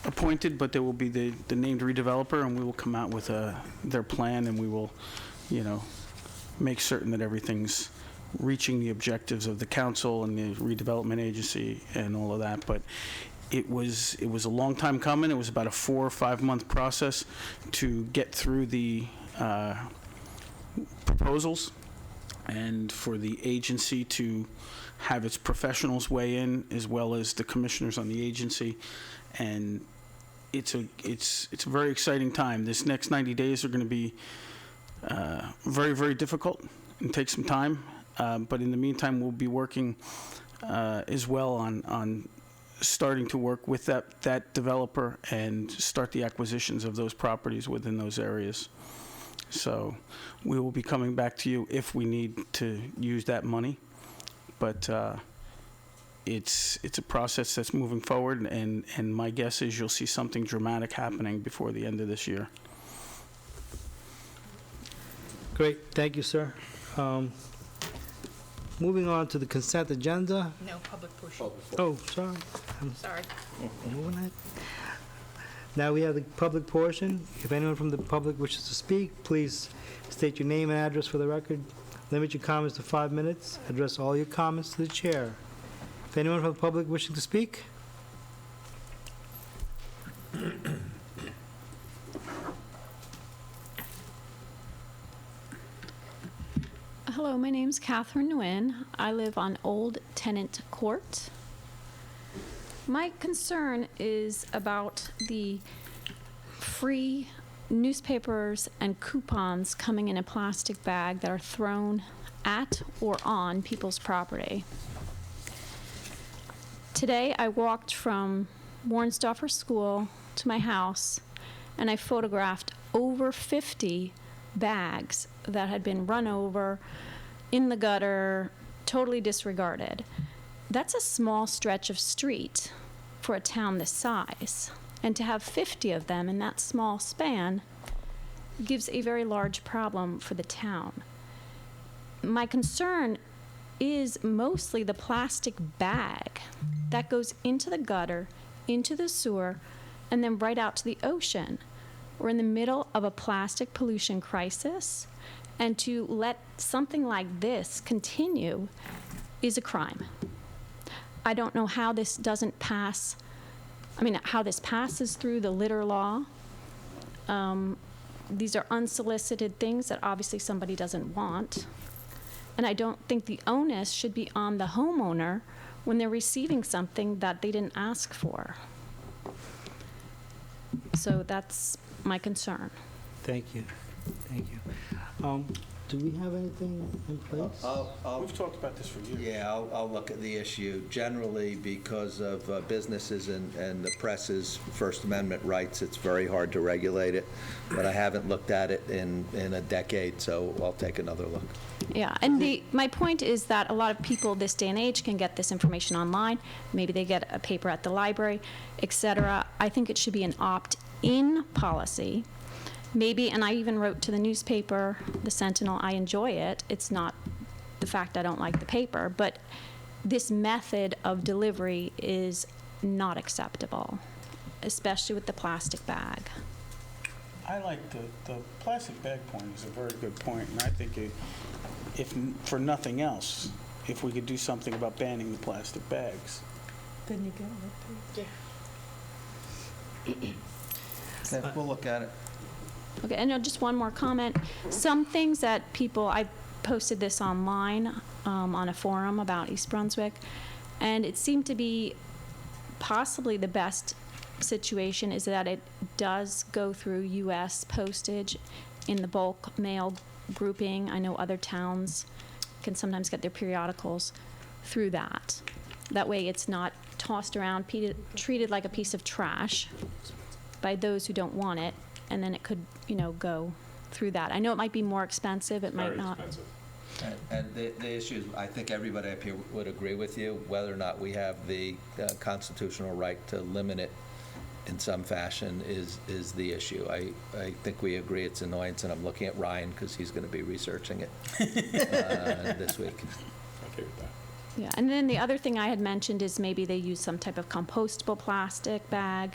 appointed, but they will be the named redeveloper, and we will come out with their plan, and we will, make certain that everything's reaching the objectives of the council and the redevelopment agency and all of that. But it was a long time coming. It was about a 4 or 5 month process to get through the proposals, and for the agency to have its professionals weigh in, as well as the commissioners on the agency. And it's a very exciting time. This next 90 days are going to be very, very difficult and take some time. But in the meantime, we'll be working as well on starting to work with that developer and start the acquisitions of those properties within those areas. So we will be coming back to you if we need to use that money. But it's a process that's moving forward, and my guess is you'll see something dramatic happening before the end of this year. Great, thank you, sir. Moving on to the consent agenda. No public portion. Oh, sorry. Sorry. Moving ahead. Now we have the public portion. If anyone from the public wishes to speak, please state your name and address for the record. Limit your comments to 5 minutes. Address all your comments to the chair. If anyone from the public wishing to speak? Hello, my name's Catherine Nguyen. I live on Old Tenant Court. My concern is about the free newspapers and coupons coming in a plastic bag that are thrown at or on people's property. Today, I walked from Warnsdorfer School to my house, and I photographed over 50 bags that had been run over, in the gutter, totally disregarded. That's a small stretch of street for a town this size. And to have 50 of them in that small span gives a very large problem for the town. My concern is mostly the plastic bag that goes into the gutter, into the sewer, and then right out to the ocean. We're in the middle of a plastic pollution crisis, and to let something like this continue is a crime. I don't know how this doesn't pass, how this passes through the litter law. These are unsolicited things that obviously somebody doesn't want. And I don't think the onus should be on the homeowner when they're receiving something that they didn't ask for. So that's my concern. Thank you. Thank you. Do we have anything in place? We've talked about this for years. Yeah, I'll look at the issue. Generally, because of businesses and the press's First Amendment rights, it's very hard to regulate it. But I haven't looked at it in a decade, so I'll take another look. Yeah, and my point is that a lot of people this day and age can get this information online. Maybe they get a paper at the library, et cetera. I think it should be an opt-in policy. Maybe, and I even wrote to the newspaper, the Sentinel, I enjoy it. It's not the fact I don't like the paper, but this method of delivery is not acceptable, especially with the plastic bag. I like the plastic bag point is a very good point, and I think if for nothing else, if we could do something about banning the plastic bags. Then you go. Okay, we'll look at it. Okay, and just one more comment. Some things that I posted this online on a forum about East Brunswick, and it seemed to be possibly the best situation is that it does go through U.S. postage in the bulk mail grouping. I know other towns can sometimes get their periodicals through that. That way it's not tossed around, treated like a piece of trash by those who don't want it, and then it could, go through that. I know it might be more expensive, it might not. And the issue, I think everybody up here would agree with you, whether or not we have the constitutional right to limit it in some fashion is the issue. I think we agree it's annoyance, and I'm looking at Ryan because he's going to be researching it this week. Okay with that. Yeah, and then the other thing I had mentioned is maybe they use some type of compostable plastic bag.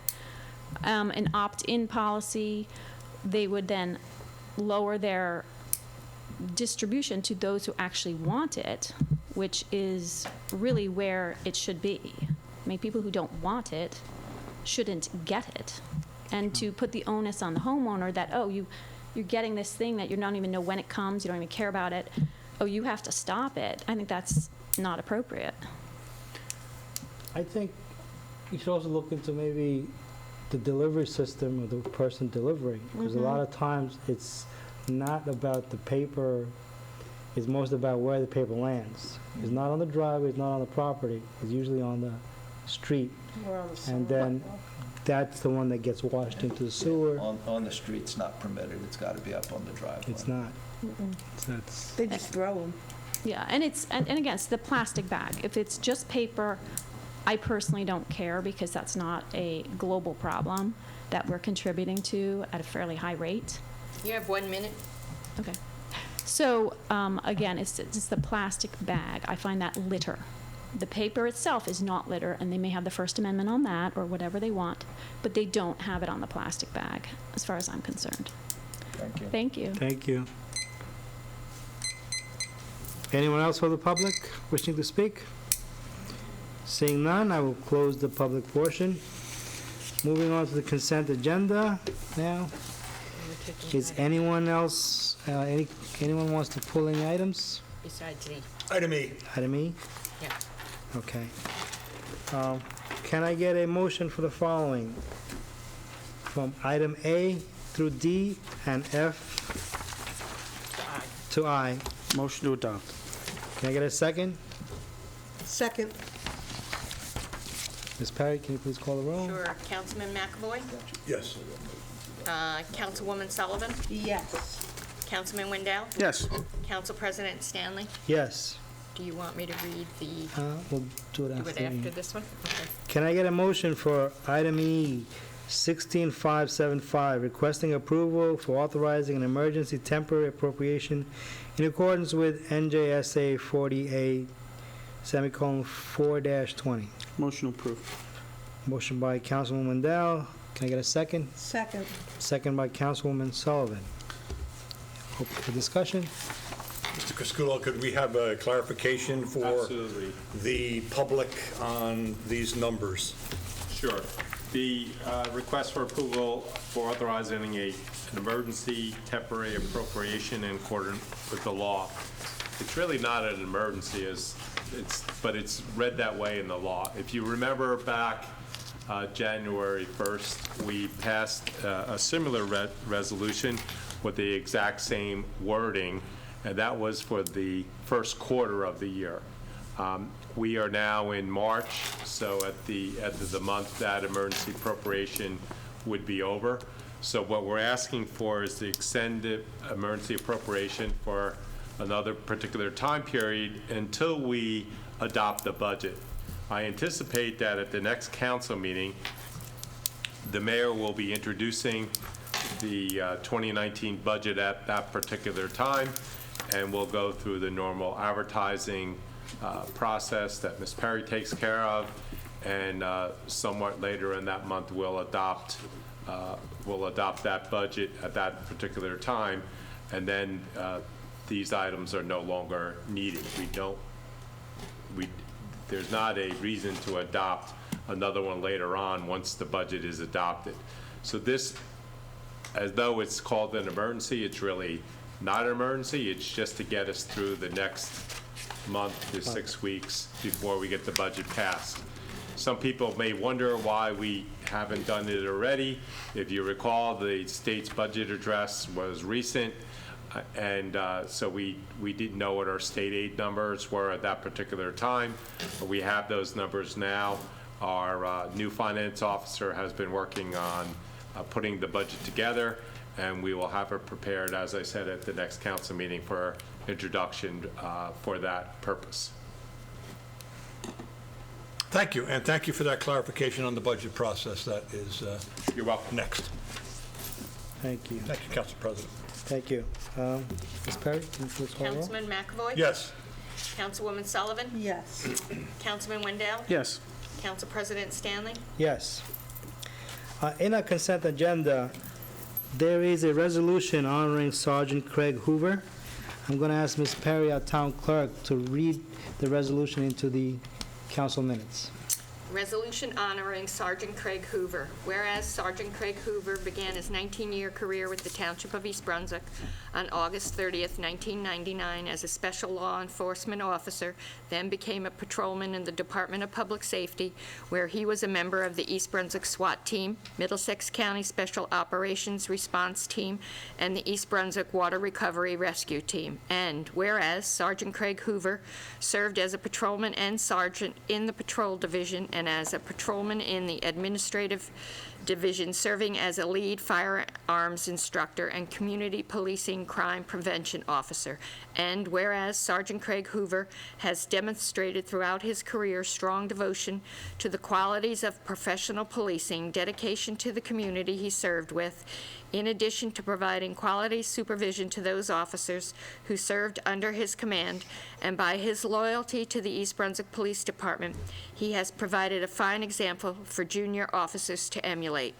An opt-in policy, they would then lower their distribution to those who actually want it, which is really where it should be. I mean, people who don't want it shouldn't get it. And to put the onus on the homeowner that, you're getting this thing that you don't even know when it comes, you don't even care about it, you have to stop it, I think that's not appropriate. I think you should also look into maybe the delivery system of the person delivering. Because a lot of times, it's not about the paper, it's most about where the paper lands. It's not on the driveway, it's not on the property, it's usually on the street. And then that's the one that gets washed into the sewer. On the street, it's not permitted, it's got to be up on the driveway. It's not. That's, They just throw them. Yeah, and again, it's the plastic bag. If it's just paper, I personally don't care because that's not a global problem that we're contributing to at a fairly high rate. You have 1 minute. Okay. So, again, it's the plastic bag. I find that litter. The paper itself is not litter, and they may have the First Amendment on that or whatever they want, but they don't have it on the plastic bag, as far as I'm concerned. Thank you. Thank you. thank you. Anyone else for the public wishing to speak? Seeing none, I will close the public portion. Moving on to the consent agenda now. Is anyone else, anyone wants to pull any items? Besides me. Item E. Item E? Yeah. Okay. Can I get a motion for the following? From item A through D and F to I. Motion to adopt. Can I get a second? Second. Ms. Perry, can you please call the roll? Sure. Councilman McAvoy? Yes. Councilwoman Sullivan? Yes. Councilman Windell? Yes. Council President Stanley? Yes. Do you want me to read the, We'll do it do after. it after this one? Okay. Can I get a motion for item E, 16575, requesting approval for authorizing an emergency temporary appropriation in accordance with NJSA 40A:4-20? Motion approved. Motion by Councilwoman Wendell. Can I get a second? Second. Second by Councilwoman Sullivan. Open for discussion. Mr. Crisculo, could we have a clarification for Absolutely. the public on these numbers? Sure. The request for approval for authorizing an emergency temporary appropriation in accordance with the law. It's really not an emergency, but it's read that way in the law. If you remember back January 1st, we passed a similar resolution with the exact same wording, and that was for the first quarter of the year. We are now in March, so at the end of the month, that emergency appropriation would be over. So what we're asking for is the extended emergency appropriation for another particular time period until we adopt the budget. I anticipate that at the next council meeting, the mayor will be introducing the 2019 budget at that particular time, and we'll go through the normal advertising process that Ms. Perry takes care of, and somewhat later in that month, we'll adopt that budget at that particular time, and then these items are no longer needed. There's not a reason to adopt another one later on once the budget is adopted. So this, as though it's called an emergency, it's really not an emergency. It's just to get us through the next month to 6 weeks before we get the budget passed. Some people may wonder why we haven't done it already. If you recall, the state's budget address was recent, and so we didn't know what our state aid numbers were at that particular time. But we have those numbers now. Our new finance officer has been working on putting the budget together, and we will have it prepared, as I said, at the next council meeting for introduction for that purpose. Thank you, and thank you for that clarification on the budget process. That is You're welcome. next. Thank you. Thank you, Council President. Thank you. Ms. Perry, can you please call the roll? Councilman McAvoy? Yes. Councilwoman Sullivan? Yes. Councilman Windell? Yes. Council President Stanley? Yes. In our consent agenda, there is a resolution honoring Sergeant Craig Hoover. I'm going to ask Ms. Perry, our town clerk, to read the resolution into the council minutes. Resolution honoring Sergeant Craig Hoover. Whereas Sergeant Craig Hoover began his 19-year career with the Township of East Brunswick on August 30th, 1999 as a special law enforcement officer, then became a patrolman in the Department of Public Safety, where he was a member of the East Brunswick SWAT Team, Middlesex County Special Operations Response Team, and the East Brunswick Water Recovery Rescue Team. And whereas Sergeant Craig Hoover served as a patrolman and sergeant in the Patrol Division and as a patrolman in the Administrative Division, serving as a lead firearms instructor and community policing crime prevention officer. And whereas Sergeant Craig Hoover has demonstrated throughout his career strong devotion to the qualities of professional policing, dedication to the community he served with, in addition to providing quality supervision to those officers who served under his command, and by his loyalty to the East Brunswick Police Department, he has provided a fine example for junior officers to emulate.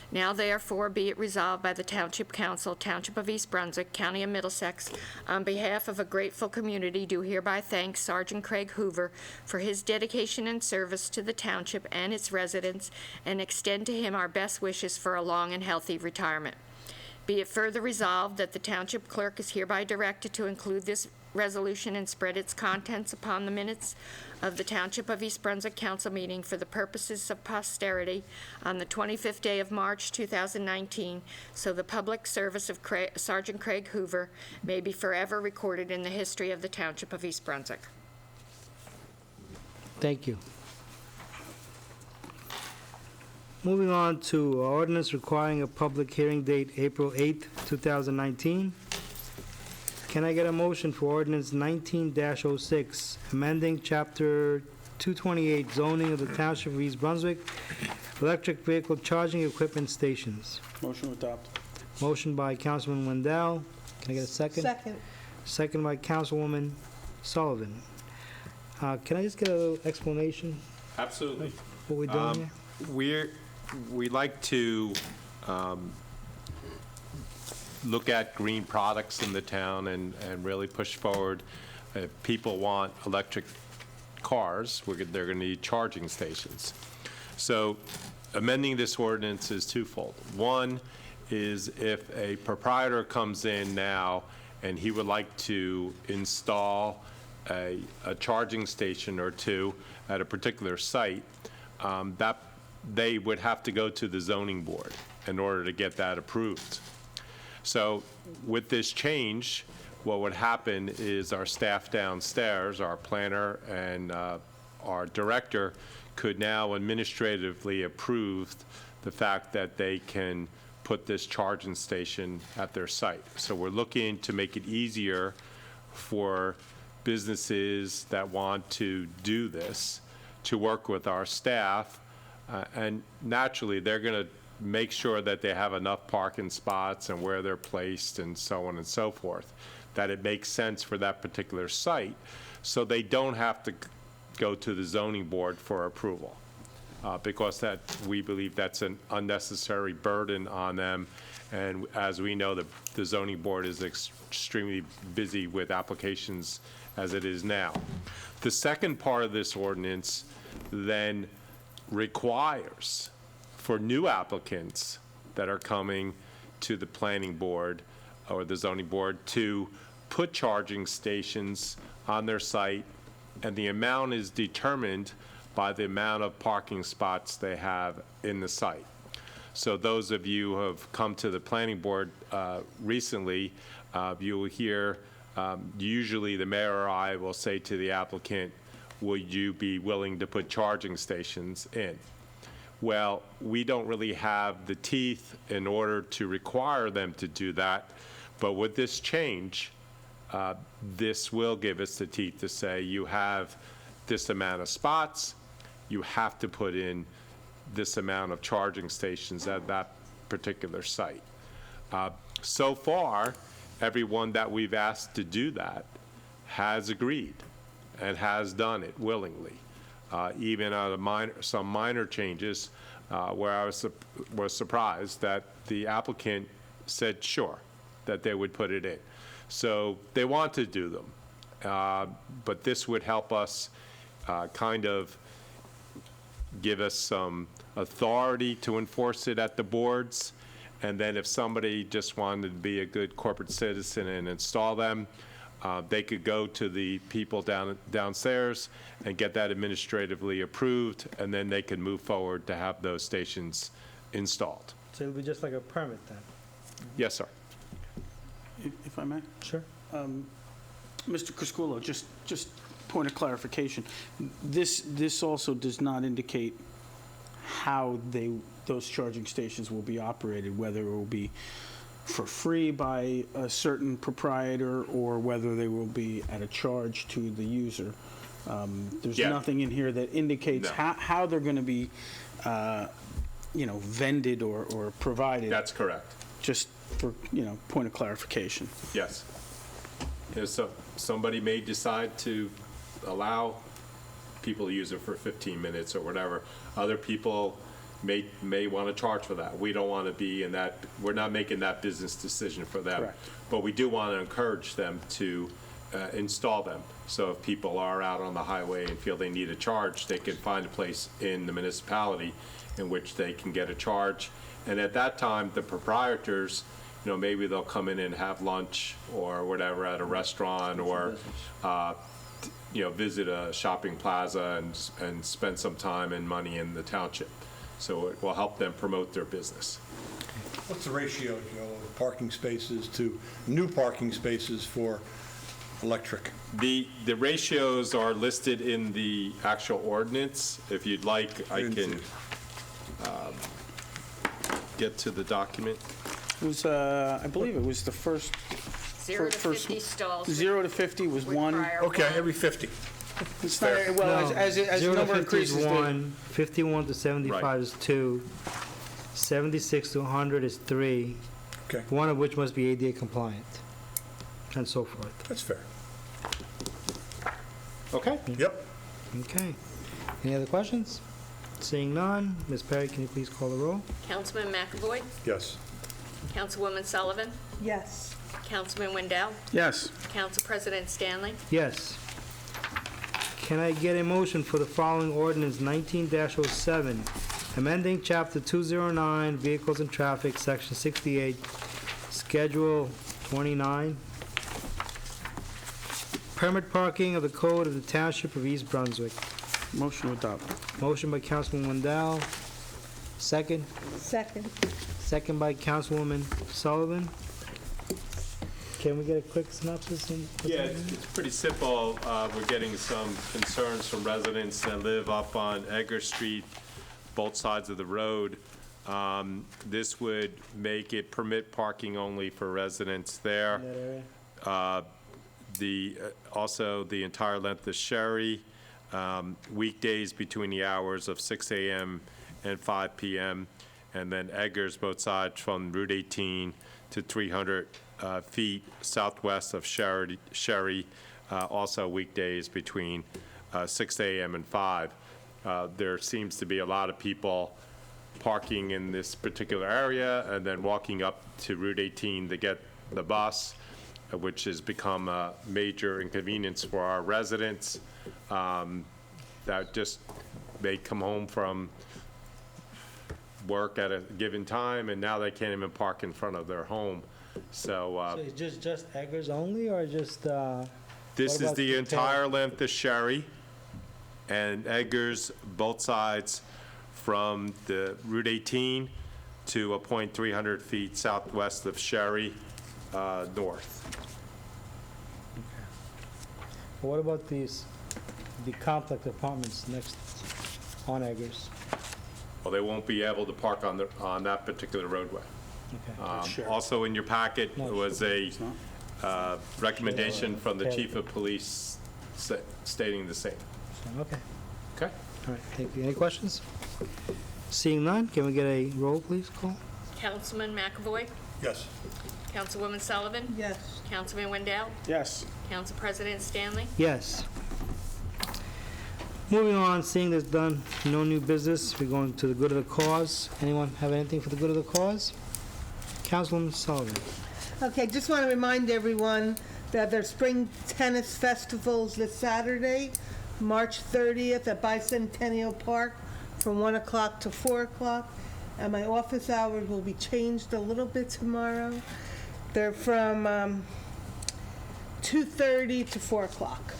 Now therefore be it resolved by the Township Council, Township of East Brunswick, County of Middlesex, on behalf of a grateful community, do hereby thank Sergeant Craig Hoover for his dedication and service to the township and its residents, and extend to him our best wishes for a long and healthy retirement. Be it further resolved that the Township Clerk is hereby directed to include this resolution and spread its contents upon the minutes of the Township of East Brunswick Council meeting for the purposes of posterity on the 25th day of March 2019, so the public service of Sergeant Craig Hoover may be forever recorded in the history of the Township of East Brunswick. Thank you. Moving on to ordinance requiring a public hearing date, April 8th, 2019. Can I get a motion for ordinance 19-06, amending Chapter 228 zoning of the Township of East Brunswick, electric vehicle charging equipment stations? Motion to adopt. Motion by Councilman Wendell. Can I get a second? Second. Second by Councilwoman Sullivan. Can I just get a little explanation Absolutely. what we're doing here? We like to look at green products in the town and really push forward. If people want electric cars, they're going to need charging stations. So amending this ordinance is twofold. One is if a proprietor comes in now and he would like to install a charging station or two at a particular site, that they would have to go to the zoning board in order to get that approved. So with this change, what would happen is our staff downstairs, our planner and our director, could now administratively approve the fact that they can put this charging station at their site. So we're looking to make it easier for businesses that want to do this to work with our staff, and naturally they're going to make sure that they have enough parking spots and where they're placed and so on and so forth, that it makes sense for that particular site, so they don't have to go to the zoning board for approval, because we believe that's an unnecessary burden on them. And as we know, the zoning board is extremely busy with applications as it is now. The second part of this ordinance then requires for new applicants that are coming to the planning board or the zoning board to put charging stations on their site, and the amount is determined by the amount of parking spots they have in the site. So those of you who have come to the planning board recently, you will hear usually the mayor or I will say to the applicant, would you be willing to put charging stations in? Well, we don't really have the teeth in order to require them to do that, but with this change, this will give us the teeth to say you have this amount of spots, you have to put in this amount of charging stations at that particular site. So far, everyone that we've asked to do that has agreed and has done it willingly. Even out of some minor changes, where I was surprised that the applicant said sure, that they would put it in. So they want to do them, but this would help us kind of give us some authority to enforce it at the boards. And then if somebody just wanted to be a good corporate citizen and install them, they could go to the people downstairs and get that administratively approved, and then they can move forward to have those stations installed. So it'll be just like a permit then? Yes, sir. If I may? Sure. Mr. Criscuolo, just point of clarification. This also does not indicate how those charging stations will be operated, whether it will be for free by a certain proprietor or whether they will be at a charge to the user. There's Yeah. nothing in here that indicates No. how they're going to be, vended or provided. That's correct. Just for, point of clarification. Yes. So somebody may decide to allow people to use it for 15 minutes or whatever. Other people may want to charge for that. We don't want to be in that, we're not making that business decision for them. Correct. But we do want to encourage them to install them. So if people are out on the highway and feel they need a charge, they can find a place in the municipality in which they can get a charge. And at that time, the proprietors, maybe they'll come in and have lunch or whatever at a restaurant or, visit a shopping plaza and spend some time and money in the township. So it will help them promote their business. What's the ratio, Joe, of parking spaces to new parking spaces for electric? The ratios are listed in the actual ordinance. If you'd like, I can get to the document. It was, I believe it was the first. 0 to 50 stalls. 0 to 50 was with one. prior Okay, one. every 50. It's not, well, as the 0 to number 50 is increases. the- 1, 51 to 75 Right. is 2, 76 to 100 is 3, Okay, one of which must be ADA compliant, and so forth. that's fair. Okay. Yep. Okay. Any other questions? Seeing none, Ms. Perry, can you please call the roll? Councilman McAvoy, Yes. Councilwoman Sullivan, Yes. Councilman Wendell, Yes. Council President Stanley. Yes. Can I get a motion for the following ordinance 19-07, amending Chapter 209, Vehicles and Traffic, Section 68, Schedule 29, permit parking of the Code of the Township of East Brunswick. Motion to adopt. Motion by Councilman Wendell, second. Second. Second by Councilwoman Sullivan. Can we get a quick synopsis? Yeah, it's pretty simple. We're getting some concerns from residents that live up on Edgar Street, both sides of the road. This would make it permit parking only for residents there. In that area? Also, the entire length of Sherry, weekdays between the hours of 6 a.m. and 5 p.m., and then Eggers, both sides from Route 18 to 300 feet southwest of Sherry, also weekdays between 6 a.m. and 5. There seems to be a lot of people parking in this particular area and then walking up to Route 18 to get the bus, which has become a major inconvenience for our residents that just may come home from work at a given time, and now they can't even park in front of their home. So So it's just Eggers only, or just, this what is about the the entire length of Sherry and Eggers, both sides from the Route 18 to a point 300 feet southwest of Sherry, north. what about the complex apartments next on Eggers? Well, they won't be able to park on that particular roadway. Okay. Sure. Also in your packet No, was a It's not. recommendation from the Okay. chief of police stating the same. So, okay. Okay? All right, thank you. Any questions? Seeing none, can we get a roll, please, call? Councilman McAvoy, Yes. Councilwoman Sullivan, Yes. Councilman Wendell, Yes. Council President Stanley. Yes. Moving on, seeing there's done no new business, we're going to the good of the cause. Anyone have anything for the good of the cause? Councilwoman Sullivan. Okay, just want to remind everyone that there's spring tennis festivals this Saturday, March 30th at Bicentennial Park from 1 o'clock to 4 o'clock, and my office hours will be changed a little bit tomorrow. They're from 2:30 to 4 o'clock.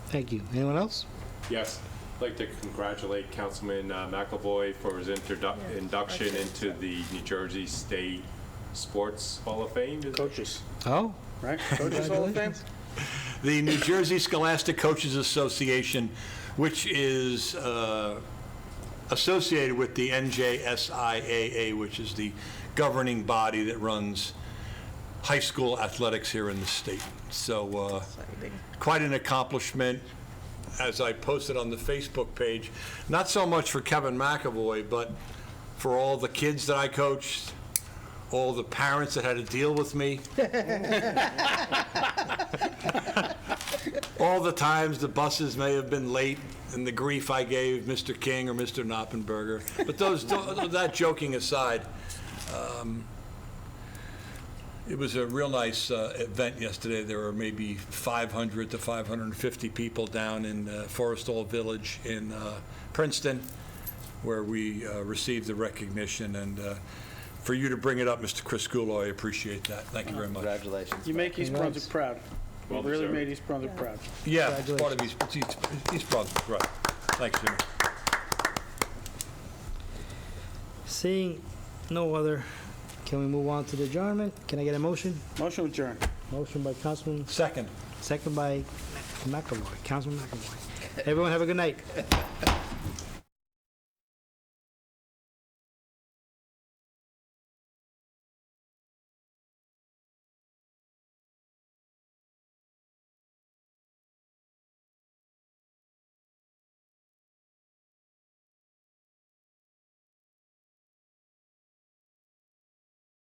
Thank you. Anyone else? Yes, I'd like to congratulate Councilman McAvoy for his induction into the New Jersey State Sports Hall of Fame. Coaches, Oh, right? Coaches Hall of Fame? The New Jersey Scholastic Coaches Association, which is associated with the NJSIAA, which is the governing body that runs high school athletics here in the state. So quite an accomplishment, as I posted on the Facebook page, not so much for Kevin McAvoy, but for all the kids that I coached, all the parents that had to deal with me, all the times the buses may have been late and the grief I gave Mr. King or Mr. Knoppenberger. But that joking aside, it was a real nice event yesterday. There were maybe 500 to 550 people down in Forestall Village in Princeton, where we received the recognition. And for you to bring it up, Mr. Chris Gulo, I appreciate that. Thank you very much. Congratulations. You make East Congrats. Brunswick proud. You Well really deserved. made East Brunswick proud. Yeah, it's part of East Brunswick, right. Thanks, Jimmy. seeing no other, can we move on to the adjournment? Can I get a motion? Motion adjourned. Motion by Councilman, Second. second by McAvoy, Councilman McAvoy. Everyone have a good night.